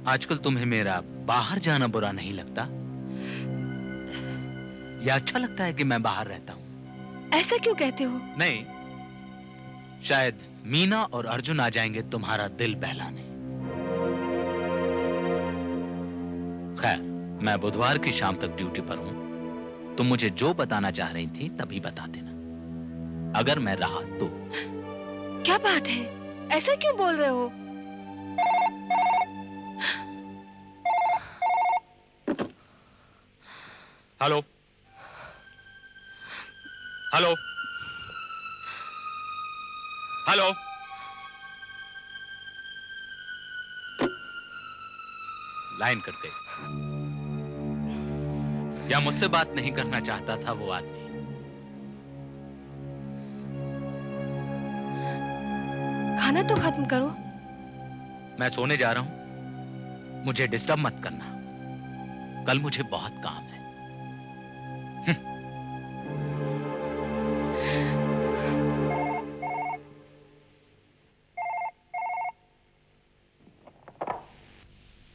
आजकल तुम्हें मेरा बाहर जाना बुरा नहीं लगता? या अच्छा लगता है कि मैं बाहर रहता हूं? ऐसा क्यों कहते हो? नहीं, शायद मीना और अर्जुन आ जाएंगे तुम्हारा दिल बहलाने। खैर, मैं बुधवार की शाम तक ड्यूटी पर हूं। तुम मुझे जो बताना चाह रही थी तभी बता देना, अगर मैं रहा तो। क्या बात है, ऐसा क्यों बोल रहे हो? Hello hello hello. Line cut गई। या मुझसे बात नहीं करना चाहता था वो आदमी? खाना तो खत्म करो। मैं सोने जा रहा हूं, मुझे डिस्टर्ब मत करना, कल मुझे बहुत काम है।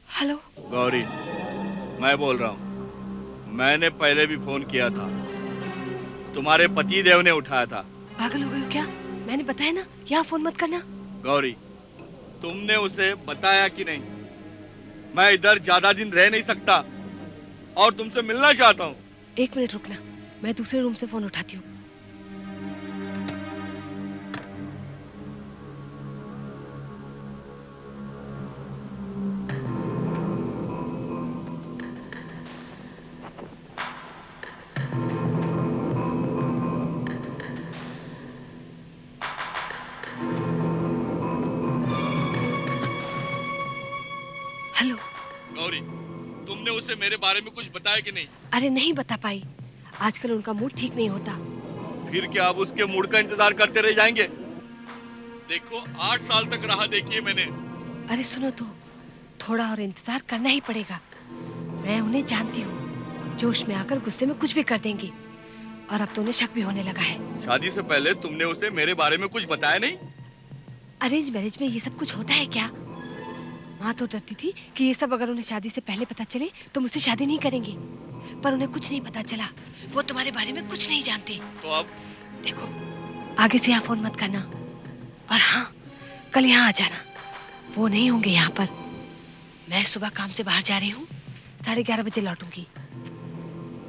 हेलो गौरी, मैं बोल रहा हूँ। मैंने पहले भी फोन किया था, तुम्हारे पति देव ने उठाया था। पागल हो गए हो क्या? मैंने बताया ना, यहाँ फोन मत करना। गौरी, तुमने उसे बताया कि नहीं? मैं इधर ज्यादा दिन रह नहीं सकता और तुमसे मिलना चाहता हूँ। 1 मिनट रुकना, मैं दूसरे रूम से फोन उठाती हूँ। हेलो। गौरी, तुमने उसे मेरे बारे में कुछ बताया कि नहीं? अरे नहीं बता पाई, आजकल उनका मूड ठीक नहीं होता। फिर क्या आप उसके मूड का इंतजार करते रह जाएंगे? देखो 8 साल तक राह देखी है मैंने। अरे सुनो तो, थोड़ा और इंतजार करना ही पड़ेगा। मैं उन्हें जानती हूँ, जोश में आकर गुस्से में कुछ भी कर देंगे, और अब तो उन्हें शक भी होने लगा है। शादी से पहले तुमने उसे मेरे बारे में कुछ बताया नहीं? अरेंज मैरिज में ये सब कुछ होता है क्या? माँ तो डरती थी कि ये सब अगर उन्हें शादी से पहले पता चले तो मुझसे शादी नहीं करेंगे, पर उन्हें कुछ नहीं पता चला। वो तुम्हारे बारे में कुछ नहीं जानते। तो अब देखो, आगे से यहाँ फोन मत करना, और हाँ, कल यहाँ आ जाना। वो नहीं होंगे यहाँ पर। मैं सुबह काम से बाहर जा रही हूँ, 11:30 बजे लौटूंगी।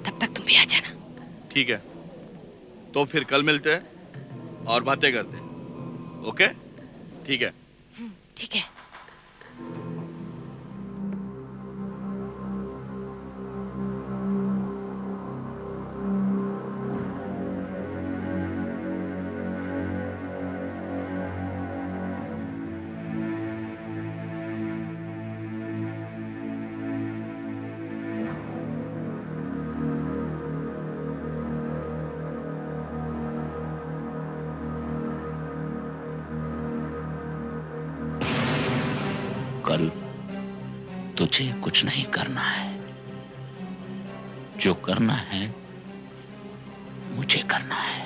तब तक तुम भी आ जाना। ठीक है, तो फिर कल मिलते हैं और बातें करते हैं। ओके? ठीक है। ठीक है। कल तुझे कुछ नहीं करना है, जो करना है मुझे करना है।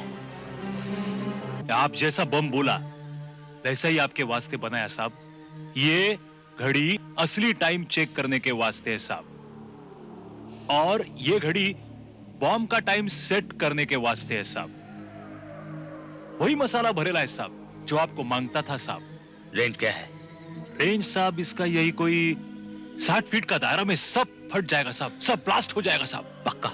आप जैसा बम बोला वैसा ही आपके वास्ते बनाया साहब। ये घड़ी असली टाइम चेक करने के वास्ते है साहब, और ये घड़ी बॉम्ब का टाइम सेट करने के वास्ते है साहब। वही मसाला भरेला है साहब जो आपको मांगता था साहब। रेंज क्या है? रेंज साहब इसका यही कोई 60 फीट का दायरा में सब फट जाएगा साहब, सब ब्लास्ट हो जाएगा साहब। पक्का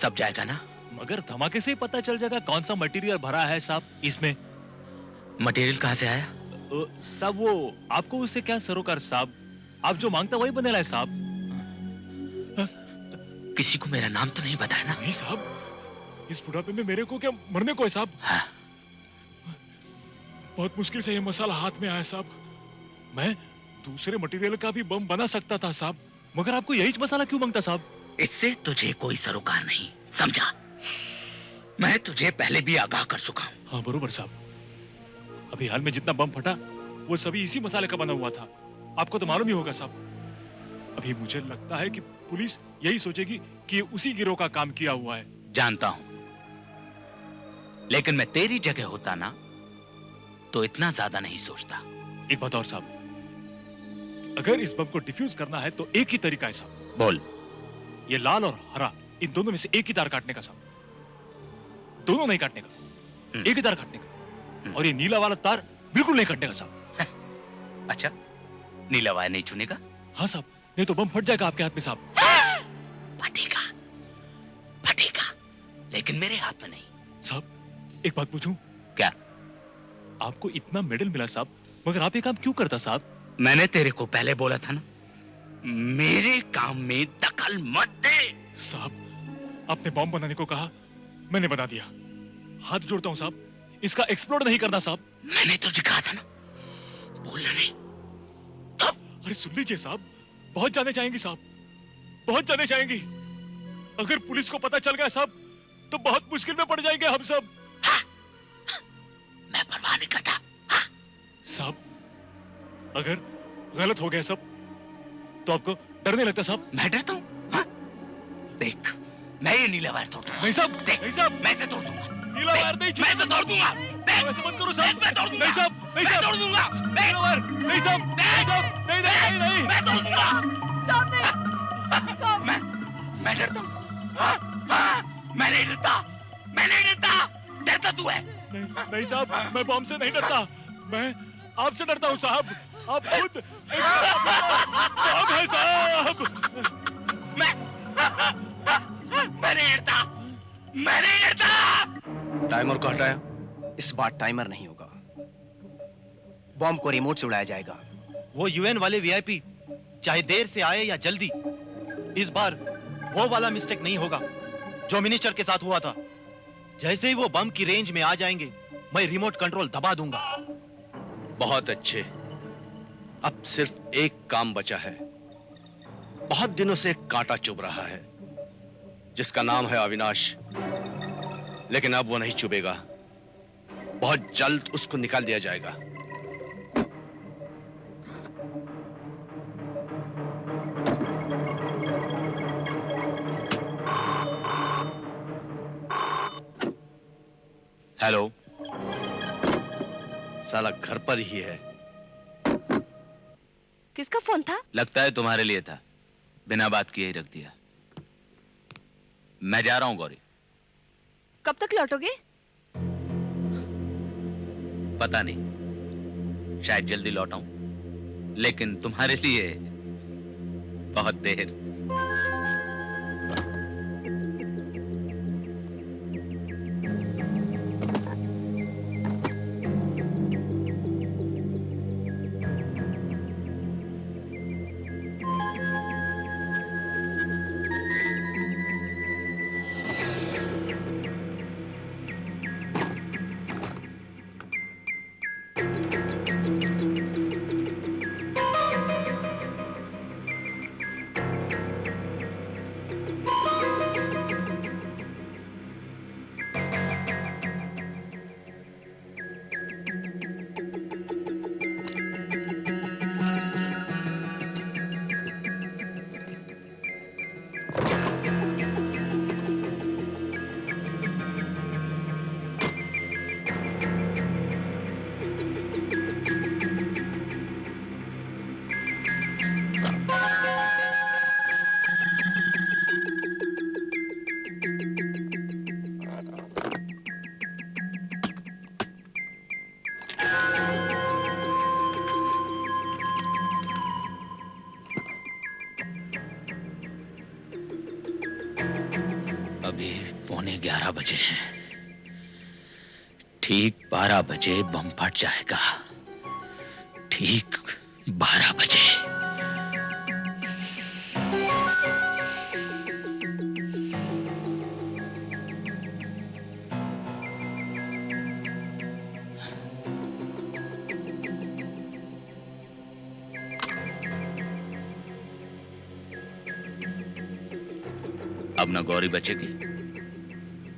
सब जाएगा ना? मगर धमाके से ही पता चल जाएगा कौन सा मटेरियल भरा है साहब इसमें। मटेरियल कहाँ से आया? साहब वो आपको उससे क्या सरोकार साहब, आप जो मांगता वही बनेला है साहब। किसी को मेरा नाम तो नहीं बताया ना? नहीं साहब, इस बुढ़ापे में मेरे को क्या मरने को है साहब। हाँ। बहुत मुश्किल से ये मसाला हाथ में आया साहब। मैं दूसरे मटेरियल का भी बम बना सकता था साहब, मगर आपको यही मसाला क्यों मांगता साहब? इससे तुझे कोई सरोकार नहीं, समझा? मैं तुझे पहले भी आगाह कर चुका हूँ। हाँ बरोबर साहब, अभी हाल में जितना बम फटा वो सभी इसी मसाले का बना हुआ था, आपको तो मालूम ही होगा साहब। अभी मुझे लगता है कि पुलिस यही सोचेगी कि उसी गिरोह का काम किया हुआ है। जानता हूं, लेकिन मैं तेरी जगह होता ना तो इतना ज्यादा नहीं सोचता। एक बात और साहब, अगर इस बम को डिफ्यूज करना है तो एक ही तरीका है साहब। बोल। ये लाल और हरा, इन दोनों में से एक ही तार काटने का साहब, दोनों नहीं काटने का, एक ही तार काटने का, और ये नीला वाला तार बिल्कुल नहीं काटने का साहब। अच्छा, नीला वायर नहीं चुनेगा? हाँ साहब, नहीं तो बम फट जाएगा आपके हाथ में साहब। फटेगा, फटेगा, लेकिन मेरे हाथ में नहीं। साहब एक बात पूछूं? क्या? आपको इतना मेडल मिला साहब, मगर आप ये काम क्यों करता साहब? मैंने तेरे को पहले बोला था ना, मेरे काम में दखल मत दे। साहब आपने बॉम्ब बनाने को कहा, मैंने बना दिया। हाथ जोड़ता हूं साहब, इसका एक्सप्लोड नहीं करना साहब। मैंने तुझे कहा था ना, बोलना नहीं। अरे सुन लीजिए साहब, बहुत जाने चाहेंगी साहब, बहुत जाने चाहेंगी। अगर पुलिस को पता चल गया साहब तो बहुत मुश्किल में पड़ जाएंगे हम सब। हाँ, मैं परवाह नहीं करता। हाँ। साहब अगर गलत हो गया सब तो आपको डरने लगता साहब? मैं डरता हूँ? हाँ? देख, मैं ये नीला वायर तोड़ दूंगा। नहीं साहब, देख, नहीं साहब, मैं इसे तोड़ दूंगा। नीला वायर नहीं, मैं इसे तोड़ दूंगा। ऐसे मत करो साहब। मैं तोड़ दूंगा। नहीं साहब, नहीं मैं साहब, तोड़ दूंगा। नीला वायर नहीं साहब, नहीं साहब, नहीं नहीं नहीं, मैं तोड़ दूंगा। मैं डरता हूँ। मैं नहीं डरता, मैं नहीं डरता। डरता तू है? नहीं साहब, मैं बॉम्ब से नहीं डरता, मैं आपसे डरता हूँ साहब। आप खुद बॉम्ब है साहब। मैं नहीं डरता, मैं नहीं डरता। टाइमर को हटाया। इस बार टाइमर नहीं होगा, बॉम्ब को रिमोट से उड़ाया जाएगा। वो यूएन वाले वीआईपी चाहे देर से आए या जल्दी, इस बार वो वाला मिस्टेक नहीं होगा जो मिनिस्टर के साथ हुआ था। जैसे ही वो बम की रेंज में आ जाएंगे, मैं रिमोट कंट्रोल दबा दूंगा। बहुत अच्छे, अब सिर्फ एक काम बचा है, बहुत दिनों से एक कांटा चुभ रहा है जिसका नाम है अविनाश, लेकिन अब वो नहीं चुभेगा। बहुत जल्द उसको निकाल दिया जाएगा। हेलो, साला घर पर ही है। किसका फोन था? लगता है तुम्हारे लिए था, बिना बात किए ही रख दिया। मैं जा रहा हूं गौरी। कब तक लौटोगे? पता नहीं, शायद जल्दी लौट आऊं, लेकिन तुम्हारे लिए बहुत देर। अभी 11:15 बजे हैं। ठीक 12 बजे बम फट जाएगा। ठीक 12 बजे। अब ना गौरी बचेगी,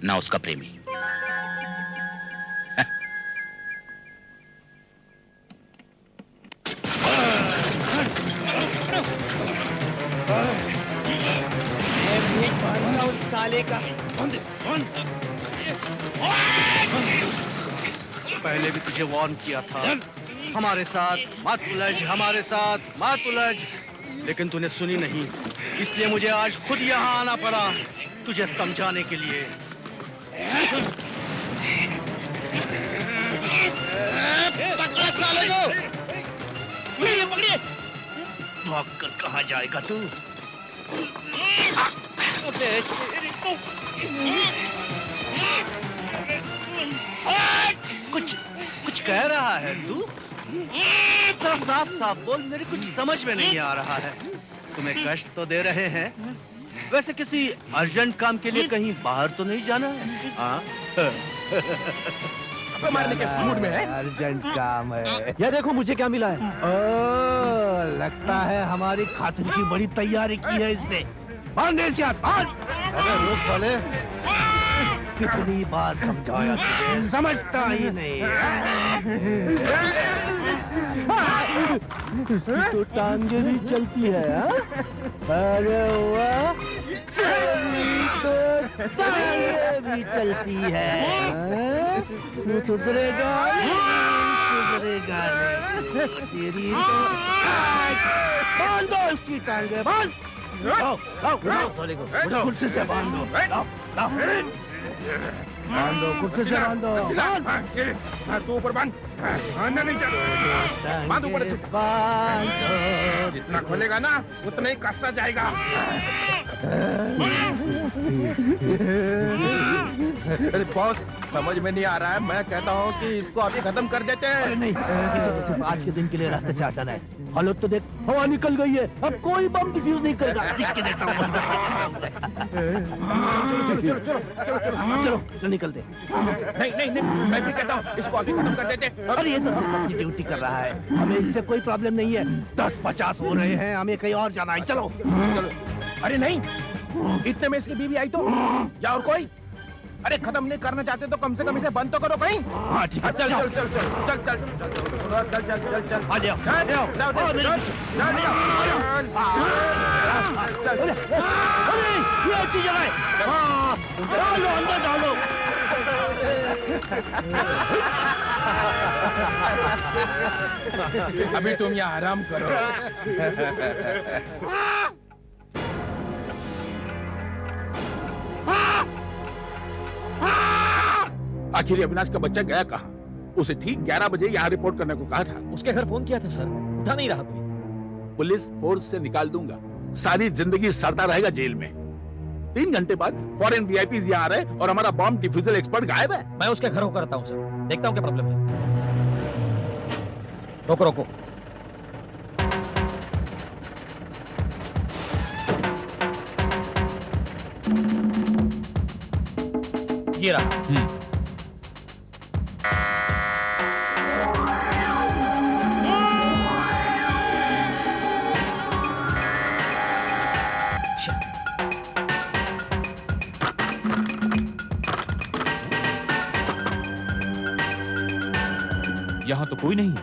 ना उसका प्रेमी। साले का पहले भी तुझे वार्न किया था, हमारे साथ मत उलझ, हमारे साथ मत उलझ, लेकिन तूने सुनी नहीं। इसलिए मुझे आज खुद यहाँ आना पड़ा तुझे समझाने के लिए। पकड़ साले को! पकड़िए! भाग कर कहाँ जाएगा तू? कुछ कह रहा है तू? साफ साफ बोल, मेरे कुछ समझ में नहीं आ रहा है। तुम्हें कष्ट तो दे रहे हैं। वैसे किसी अर्जेंट काम के लिए कहीं बाहर तो नहीं जाना है? हाँ? मारने के मूड में है। अर्जेंट काम है। ये देखो मुझे क्या मिला है। ओ, लगता है हमारी खातिर की बड़ी तैयारी की है इसने। बांध इसके हाथ, बांध। अबे रुक साले, कितनी बार समझाया तुझे, समझता ही नहीं। इसकी तो टांगे भी चलती है। अरे वाह, तो टांगे भी चलती है। तू सुधरेगा नहीं। तेरी तो बांध दो इसकी टांगे, बांध। लाओ साले को, मुझे कुर्सी से बांध दो। लाओ बांध दो, कुर्सी से बांध दो। तू ऊपर बांध, अंदर नहीं चल। बांध ऊपर से। जितना खोलेगा ना उतना ही कसता जाएगा। अरे बॉस समझ में नहीं आ रहा है, मैं कहता हूँ कि इसको अभी खत्म कर देते हैं। नहीं, इसे तो सिर्फ आज के दिन के लिए रास्ते से हटाना है। हालत तो देख, हवा निकल गई है, अब कोई बम डिफ्यूज नहीं करेगा। देख के देता हूँ। चलो निकलते। नहीं, मैं भी कहता हूँ इसको अभी खत्म कर देते। अरे ये तो सिर्फ अपनी ड्यूटी कर रहा है, हमें इससे कोई प्रॉब्लम नहीं है। 10-50 हो रहे हैं, हमें कहीं और जाना है। चलो। अरे नहीं, इतने में इसकी बीवी आई तो, या और कोई? अरे खत्म नहीं करना चाहते तो कम से कम इसे बंद तो करो कहीं। हाँ ठीक है, चल। आ जाओ। ये अच्छी जगह है। डालो अंदर डालो। अभी तुम यहाँ आराम करो। आखिर ये अविनाश का बच्चा गया कहाँ? उसे ठीक 11 बजे यहाँ रिपोर्ट करने को कहा था। उसके घर फोन किया था सर, उठा नहीं रहा कोई। पुलिस फोर्स से निकाल दूंगा, सारी जिंदगी सड़ता रहेगा जेल में। 3 घंटे बाद फॉरेन वीआईपीज यहाँ आ रहे और हमारा बॉम्ब डिफ्यूजल एक्सपर्ट गायब है। मैं उसके घर होकर आता हूँ सर, देखता हूँ क्या प्रॉब्लम है। रोको। ये रहा। यहाँ तो कोई नहीं है।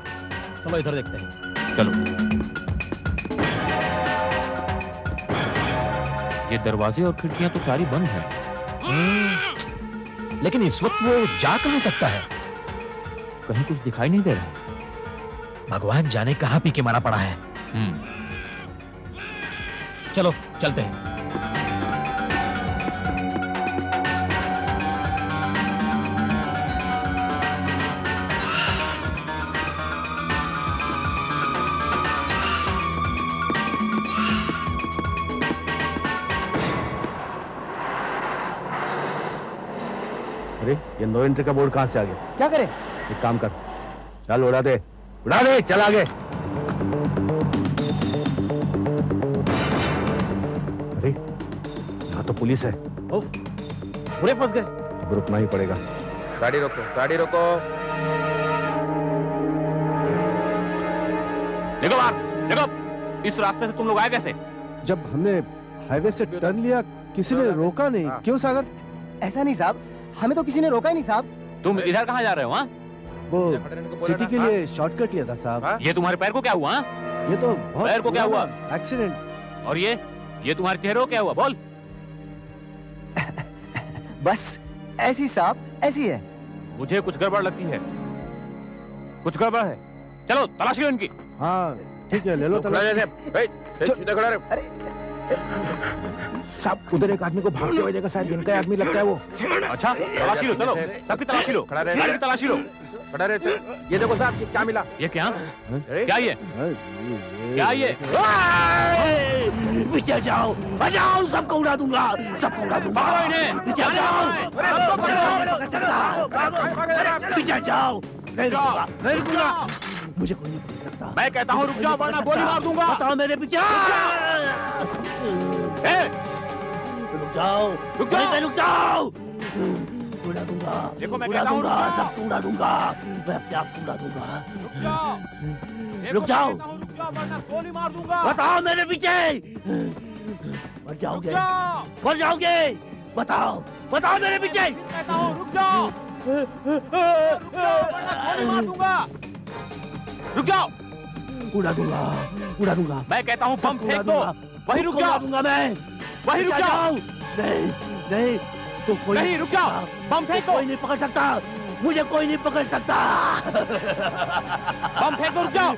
चलो इधर देखते हैं। चलो। ये दरवाजे और खिड़कियां तो सारी बंद हैं। लेकिन इस वक्त वो जा कहाँ सकता है? कहीं कुछ दिखाई नहीं दे रहा। भगवान जाने कहाँ पी के मारा पड़ा है। चलो चलते हैं। अरे ये नो एंट्री का बोर्ड कहाँ से आ गया? क्या करें? एक काम कर, चल उड़ा दे, चल आगे। अरे यहाँ तो पुलिस है। पूरे फंस गए। अब रुकना ही पड़ेगा। गाड़ी रोको। देखो, इस रास्ते से तुम लोग आए कैसे? जब हमने हाईवे से टर्न लिया, किसी ने रोका नहीं। क्यों सागर? ऐसा नहीं साहब, हमें तो किसी ने रोका ही नहीं साहब। तुम इधर कहाँ जा रहे हो? हाँ, वो सिटी के लिए शॉर्टकट लिया था साहब। ये तुम्हारे पैर को क्या हुआ? ये तो बहुत पैर को क्या हुआ? एक्सीडेंट। और ये तुम्हारे चेहरे को क्या हुआ? बोल। बस ऐसी साहब, ऐसी है। मुझे कुछ गड़बड़ लगती है। कुछ गड़बड़ है। चलो तलाशी लो इनकी। हाँ ठीक है, ले लो तलाशी। अरे साहब, उधर एक आदमी को भागते हुए देखा, शायद इनका आदमी लगता है वो। अच्छा, तलाशी लो, चलो सबकी तलाशी लो। सबकी तलाशी लो। खड़ा रहते। ये देखो साहब, क्या मिला? ये क्या? क्या ये? क्या ये? पीछे जाओ, बचाओ, सबको उड़ा दूंगा। पकड़ो इन्हें। पीछे जाओ, पीछे जाओ। नहीं रुकूंगा। मुझे कोई नहीं पकड़ सकता। मैं कहता हूँ रुक जाओ, वरना गोली मार दूंगा। बताओ मेरे पीछे। रुक जाओ। रुक जाओ। उड़ा दूंगा। देखो मैं उड़ा कहता हूँ दूंगा, सबको उड़ा दूंगा। मैं अपने आप को उड़ा दूंगा। रुक जाओ। वरना गोली मार दूंगा। बताओ मेरे पीछे। मर जाओगे। बताओ मेरे पीछे। कहता हूँ रुक जाओ। वरना गोली मार दूंगा। रुक जाओ। उड़ा दूंगा। मैं कहता हूँ बम फेंक दो। वही रुक जाओ। दूंगा मैं। वही रुक जाओ। नहीं तो कोई नहीं, रुक जाओ। बम फेंक दो। कोई नहीं पकड़ सकता। मुझे कोई नहीं पकड़ सकता। बम फेंक दो। रुक जाओ।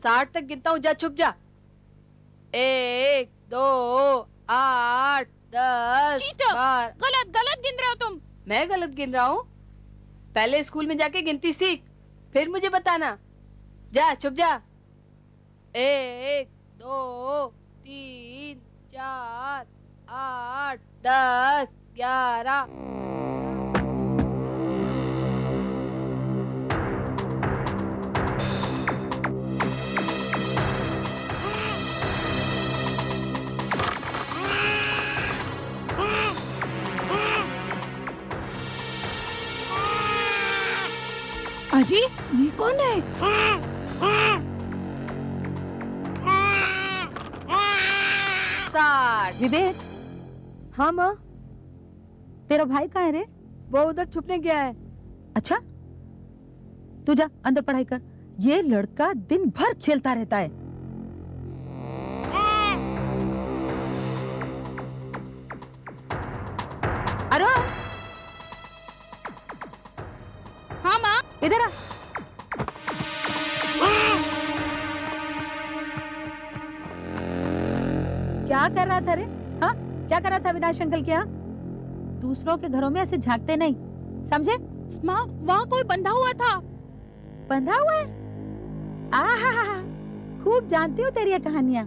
साठ तक गिनता हूँ, जा छुप जा। 1 2 8 10 चीटर, गलत गिन रहे हो तुम। मैं गलत गिन रहा हूँ? पहले स्कूल में जाके गिनती सीख, फिर मुझे बताना। जा चुप जा। 1 2 3 4 8 10 11। अरे ये कौन है? विवेक। हाँ माँ, तेरा भाई कहाँ है रे? वो उधर छुपने गया है। अच्छा, तू जा अंदर पढ़ाई कर। ये लड़का दिन भर खेलता रहता है। अरे हाँ माँ, इधर आ। क्या कर रहा था रे? हाँ, क्या कर रहा था अविनाश अंकल के यहाँ? दूसरों के घरों में ऐसे झांकते नहीं, समझे? माँ वहाँ कोई बंधा हुआ था। बंधा हुआ है? आहा, खूब जानती हूँ तेरी ये कहानियाँ।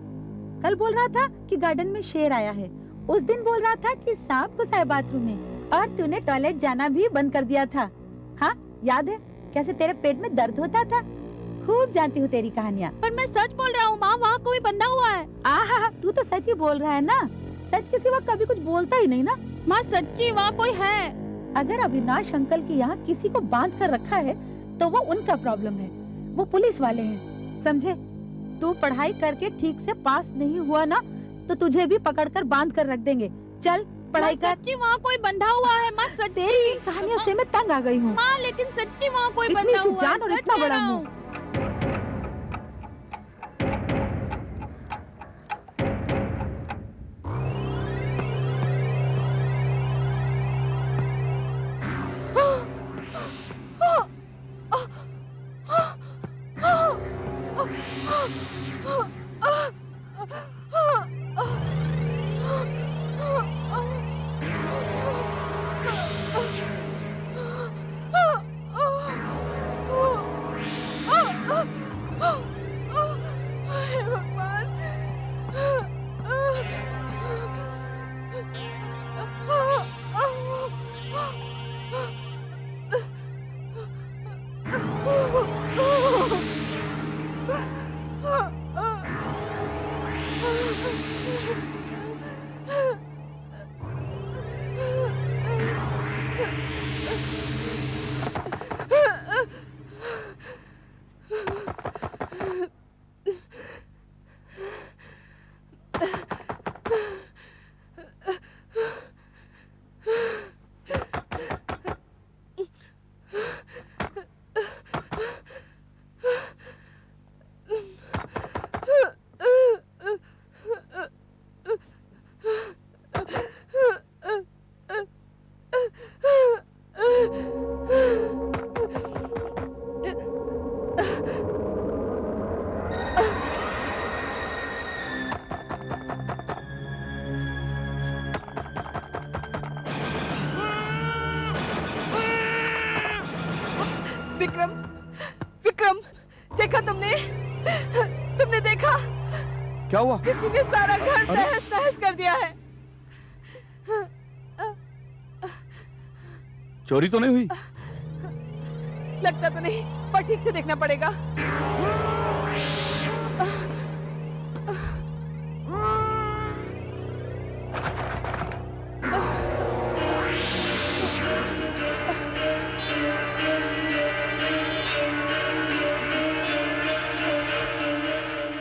कल बोल रहा था कि गार्डन में शेर आया है, उस दिन बोल रहा था कि सांप घुसा है बाथरूम में, और तूने टॉयलेट जाना भी बंद कर दिया था। हाँ, याद है कैसे तेरे पेट में दर्द होता था? खूब जानती हूँ तेरी कहानियाँ। पर मैं सच बोल रहा हूँ माँ, वहाँ कोई बंधा हुआ है। आहा, तू तो सच ही बोल रहा है ना? सच के सिवा कभी कुछ बोलता ही नहीं ना। माँ सच्ची वहाँ कोई है। अगर अविनाश अंकल के यहाँ किसी को बांध कर रखा है तो वो उनका प्रॉब्लम है, वो पुलिस वाले हैं, समझे? तू पढ़ाई करके ठीक से पास नहीं हुआ ना तो तुझे भी पकड़कर बांध कर रख देंगे। चल पढ़ाई कर। सच्ची वहाँ कोई बंधा हुआ है माँ, सच्ची। तेरी कहानियों से मैं तंग आ गई हूँ माँ, लेकिन सच्ची वहाँ कोई इतनी बंधा सी हुआ जान और है, इतना सच कह बड़ा रहा मुंह। हूँ। विक्रम, विक्रम, देखा तुमने? तुमने देखा? क्या हुआ? किसी ने सारा घर तहस नहस कर दिया है। चोरी तो नहीं हुई? लगता तो नहीं, पर ठीक से देखना पड़ेगा।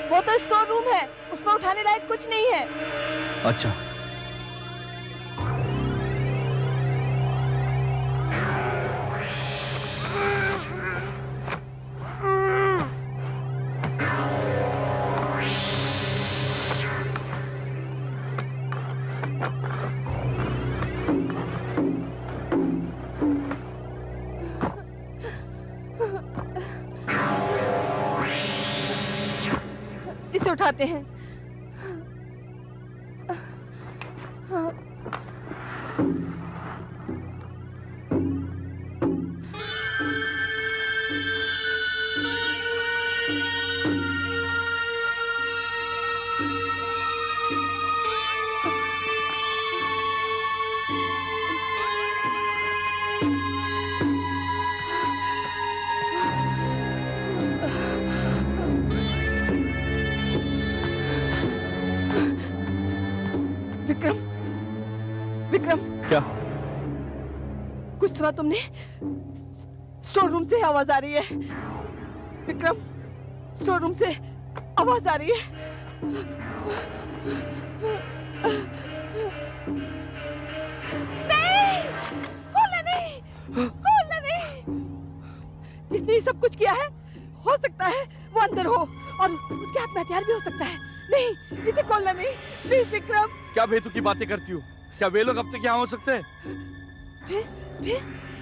वो तो स्टोर रूम है, उसमें उठाने लायक कुछ नहीं है। अच्छा, इसे उठाते हैं। विक्रम, विक्रम, क्या? कुछ सुना तुमने? स्टोर रूम से आवाज आ रही है। विक्रम, स्टोर रूम से आवाज आ रही है। नहीं, खोलना नहीं, खोलना नहीं। जिसने ये सब कुछ किया है, हो सकता है वो अंदर हो और उसके हाथ में हथियार भी हो सकता है। नहीं, इसे खोलना नहीं, प्लीज विक्रम। क्या बेतु की बातें करती हो? क्या वे लोग अब तक यहाँ हो सकते हैं? फिर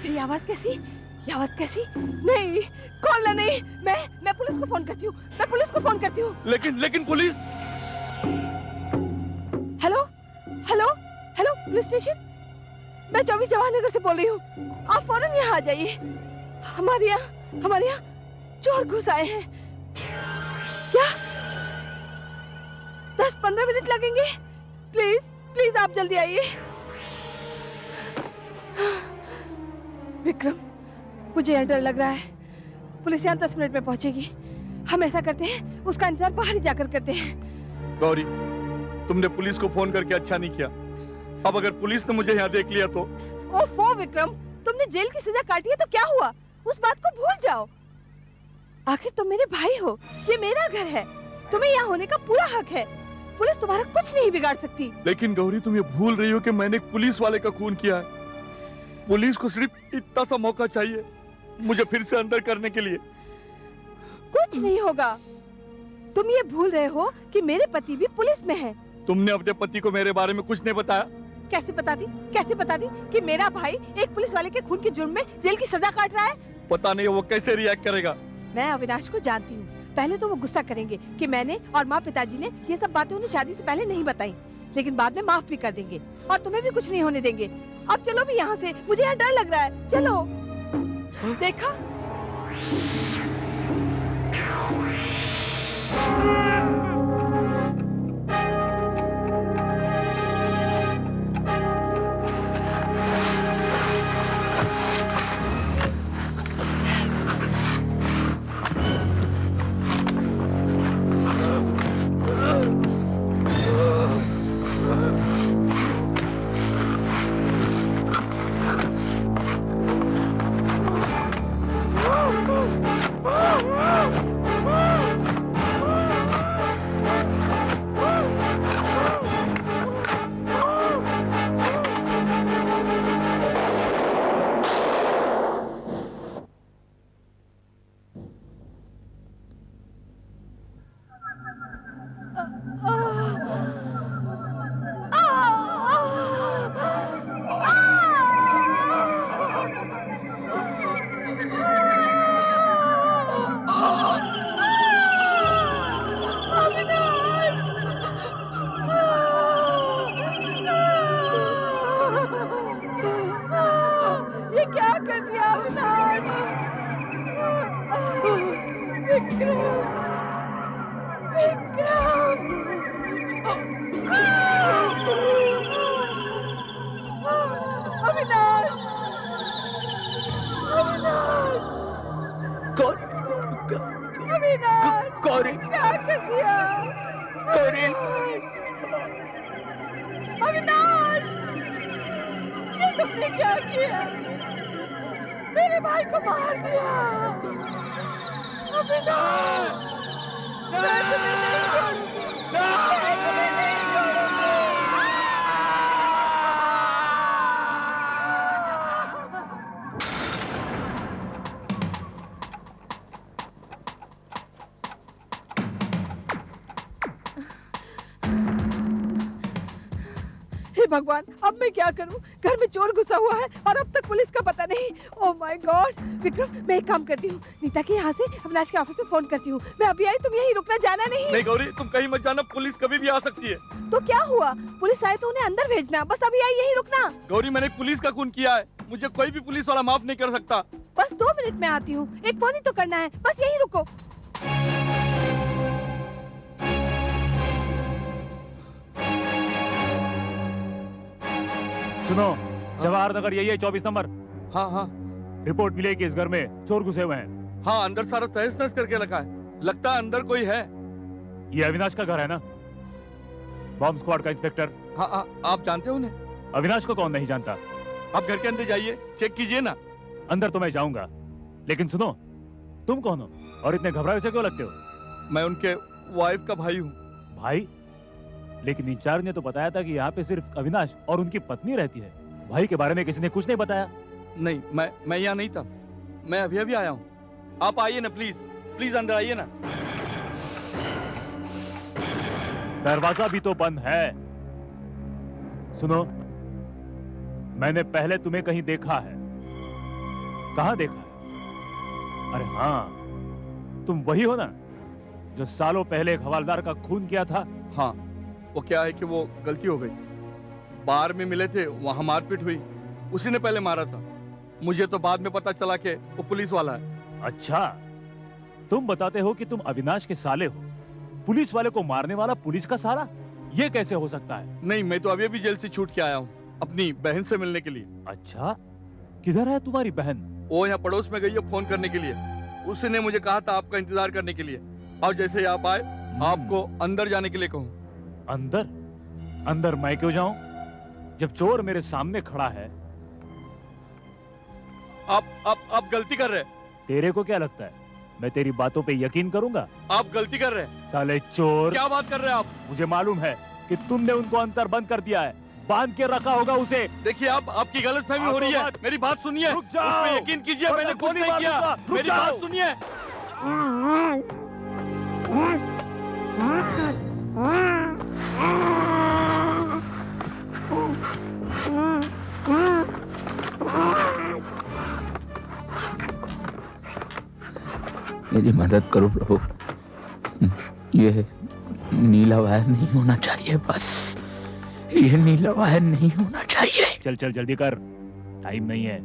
ये आवाज कैसी? ये आवाज कैसी? नहीं, खोलना नहीं। मैं पुलिस को फोन करती हूँ। मैं पुलिस को फोन करती हूँ। लेकिन police. Hello, hello, hello, police station. मैं 24 जवाहर नगर से बोल रही हूँ। आप फौरन यहाँ आ जाइए। हमारे यहाँ चोर घुस आए हैं। क्या 10-15 मिनट लगेंगे? प्लीज, प्लीज आप जल्दी आइए। विक्रम, मुझे यहाँ डर लग रहा है। पुलिस यहाँ 10 मिनट में पहुंचेगी। हम ऐसा करते हैं, उसका इंतजार बाहर ही जाकर करते हैं। गौरी, तुमने पुलिस को फोन करके अच्छा नहीं किया। अब अगर पुलिस ने मुझे यहाँ देख लिया तो? ओफो विक्रम, तुमने जेल की सजा काटी है तो क्या हुआ? उस बात को भूल जाओ। आखिर तुम मेरे भाई हो, ये मेरा घर है। तुम्हें यहाँ होने का पूरा हक है। पुलिस तुम्हारा कुछ नहीं बिगाड़ सकती। लेकिन गौरी, तुम ये भूल रही हो कि मैंने एक पुलिस वाले का खून किया है। पुलिस को सिर्फ इतना सा मौका चाहिए मुझे फिर से अंदर करने के लिए। कुछ नहीं होगा। तुम ये भूल रहे हो कि मेरे पति भी पुलिस में है। तुमने अपने पति को मेरे बारे में कुछ नहीं बताया? कैसे बता दी? कैसे बता दी कि मेरा भाई एक पुलिस वाले के खून के जुर्म में जेल की सजा काट रहा है? पता नहीं वो कैसे रिएक्ट करेगा। मैं अविनाश को जानती हूँ। पहले तो वो गुस्सा करेंगे कि मैंने और माँ पिताजी ने ये सब बातें उन्हें शादी से पहले नहीं बताई, लेकिन बाद में माफ भी कर देंगे और तुम्हें भी कुछ नहीं होने देंगे। अब चलो भी यहाँ से, मुझे यहाँ डर लग रहा है। चलो। देखा? गौरी, क्या कर दिया? गौरी, अविनाश, ये तुमने क्या किया? मेरे भाई को मार दिया। अविनाश, मैं तुम्हें नहीं छोड़ूंगी। मैं तुम्हें नहीं छोड़ूंगी। हे भगवान, अब मैं क्या करूं? घर में चोर घुसा हुआ है और अब तक पुलिस का पता नहीं। Oh my God. विक्रम, मैं एक काम करती हूँ, नीता के यहाँ से अविनाश के ऑफिस में फोन करती हूँ। मैं अभी आई, तुम यहीं रुकना, जाना नहीं। नहीं गौरी, तुम कहीं मत जाना, पुलिस कभी भी आ सकती है। तो क्या हुआ? पुलिस आए तो उन्हें अंदर भेजना। बस अभी आई, यहीं रुकना। गौरी, मैंने पुलिस का खून किया है, मुझे कोई भी पुलिस वाला माफ नहीं कर सकता। बस 2 मिनट में आती हूँ, एक फोन ही तो करना है, बस यहीं रुको। सुनो, जवाहर नगर यही है 24 नंबर। हाँ हाँ रिपोर्ट मिली है कि इस घर में चोर घुसे हुए हैं। हाँ, अंदर सारा तहस नहस करके रखा है, लगता है अंदर कोई है। ये अविनाश का घर है ना? बॉम्ब स्क्वाड का इंस्पेक्टर। हाँ हाँ, आप जानते हो उन्हें? अविनाश को कौन नहीं जानता? आप घर के अंदर जाइए, चेक कीजिए ना। अंदर तो मैं जाऊंगा, लेकिन सुनो, तुम कौन हो और इतने घबराए से क्यों लगते हो? मैं उनके वाइफ का भाई हूँ। भाई? लेकिन इंचार्ज ने तो बताया था कि यहाँ पे सिर्फ अविनाश और उनकी पत्नी रहती है। भाई के बारे में किसी ने कुछ नहीं बताया? नहीं, मैं यहाँ नहीं था, मैं अभी अभी आया हूँ। आप आइए ना प्लीज, प्लीज अंदर आइए ना। दरवाजा भी तो बंद है। सुनो, मैंने पहले तुम्हें कहीं देखा है। कहाँ देखा है? अरे हाँ, तुम वही हो ना जो सालों पहले एक हवालदार का खून किया था? हाँ, वो क्या है कि वो गलती हो गई। बार में मिले थे, वहां मारपीट हुई, उसी ने पहले मारा था। मुझे तो बाद में पता चला कि वो पुलिस वाला है। अच्छा, तुम बताते हो कि तुम अविनाश के साले हो। पुलिस वाले को मारने वाला पुलिस का साला? ये कैसे हो सकता है? नहीं, मैं तो अभी अभी जेल से छूट के आया हूँ अपनी बहन से मिलने के लिए। अच्छा, किधर है तुम्हारी बहन? वो यहाँ पड़ोस में गई है फोन करने के लिए। उसने मुझे कहा था आपका इंतजार करने के लिए, और जैसे ही आप आए आपको अंदर जाने के लिए कहूँ। अंदर? अंदर मैं क्यों जाऊं जब चोर मेरे सामने खड़ा है? आप गलती कर रहे हैं। तेरे को क्या लगता है मैं तेरी बातों पे यकीन करूंगा? आप गलती कर रहे हैं। साले चोर! क्या बात कर रहे हैं आप? मुझे मालूम है कि तुमने उनको अंदर बंद कर दिया है, बांध के रखा होगा उसे। देखिए, आपकी गलतफहमी हो रही है। मेरी बात सुनिए, रुक जाओ। उसमें यकीन कीजिए, मैंने कुछ गोली नहीं मार किया। दूंगा। रुक मेरी जाओ। बात सुनिए। मेरी मदद करो प्रभु, ये नीला वायर नहीं होना चाहिए, बस ये नीला वायर नहीं होना चाहिए। चल चल जल्दी कर, टाइम नहीं है।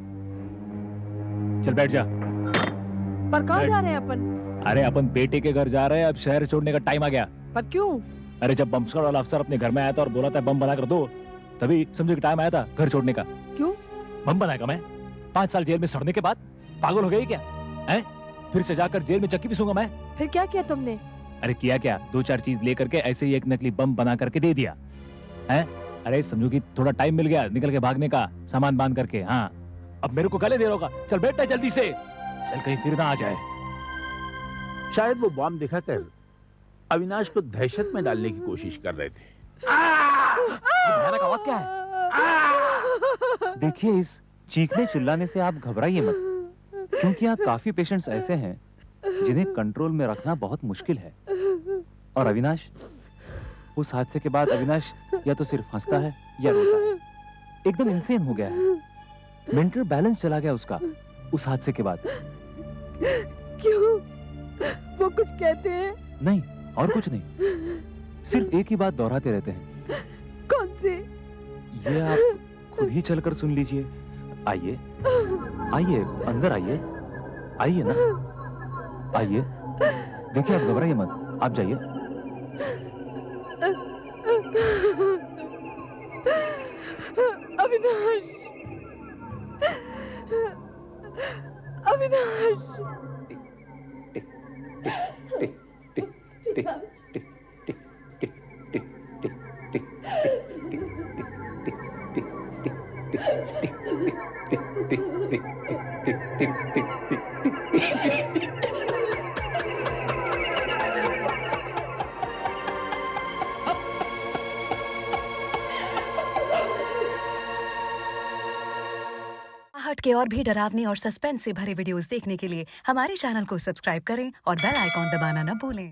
चल बैठ जा। पर कहाँ जा रहे हैं अपन? अरे अपन बेटे के घर जा रहे हैं, अब शहर छोड़ने का टाइम आ गया। पर क्यों? अरे जब बम स्क्वाड वाला अफसर अपने घर में आया था और बोला था बम बना कर दो, तभी समझो कि टाइम आया था घर छोड़ने का। क्यों? बम बनाएगा मैं 5 साल जेल में सड़ने के बाद? पागल हो गई क्या? हैं? फिर से जाकर जेल में चक्की पिसूंगा मैं? फिर क्या किया तुमने? अरे किया क्या, 2-4 चीज लेकर के ऐसे ही एक नकली बम बना करके दे दिया है। अरे समझो कि थोड़ा टाइम मिल गया निकल के भागने का, सामान बांध करके। हाँ, अब मेरे को गले दे रहा होगा। चल बेटा जल्दी से, चल कहीं फिर ना आ जाए। शायद वो बॉम्ब दिखाकर अविनाश को दहशत में डालने की कोशिश कर रहे थे। भयानक आवाज क्या है? देखिए, इस चीखने चिल्लाने से आप घबराइए मत, क्योंकि यहाँ काफी पेशेंट्स ऐसे हैं जिन्हें कंट्रोल में रखना बहुत मुश्किल है। और अविनाश, उस हादसे के बाद अविनाश या तो सिर्फ हंसता है या रोता है। एकदम इंसेन हो गया है, मेंटल बैलेंस चला गया उसका उस हादसे के बाद। क्यों? वो कुछ कहते हैं? नहीं, और कुछ नहीं, सिर्फ एक ही बात दोहराते रहते हैं। कौन से? ये आप खुद ही चलकर सुन लीजिए। आइए आइए, अंदर आइए, आइए ना, आइए। देखिए, आप घबराइए मत, आप जाइए। अविनाश, अविनाश। हट के और भी डरावनी और सस्पेंस से भरे वीडियोस देखने के लिए हमारे चैनल को सब्सक्राइब करें और बेल आइकॉन दबाना न भूलें।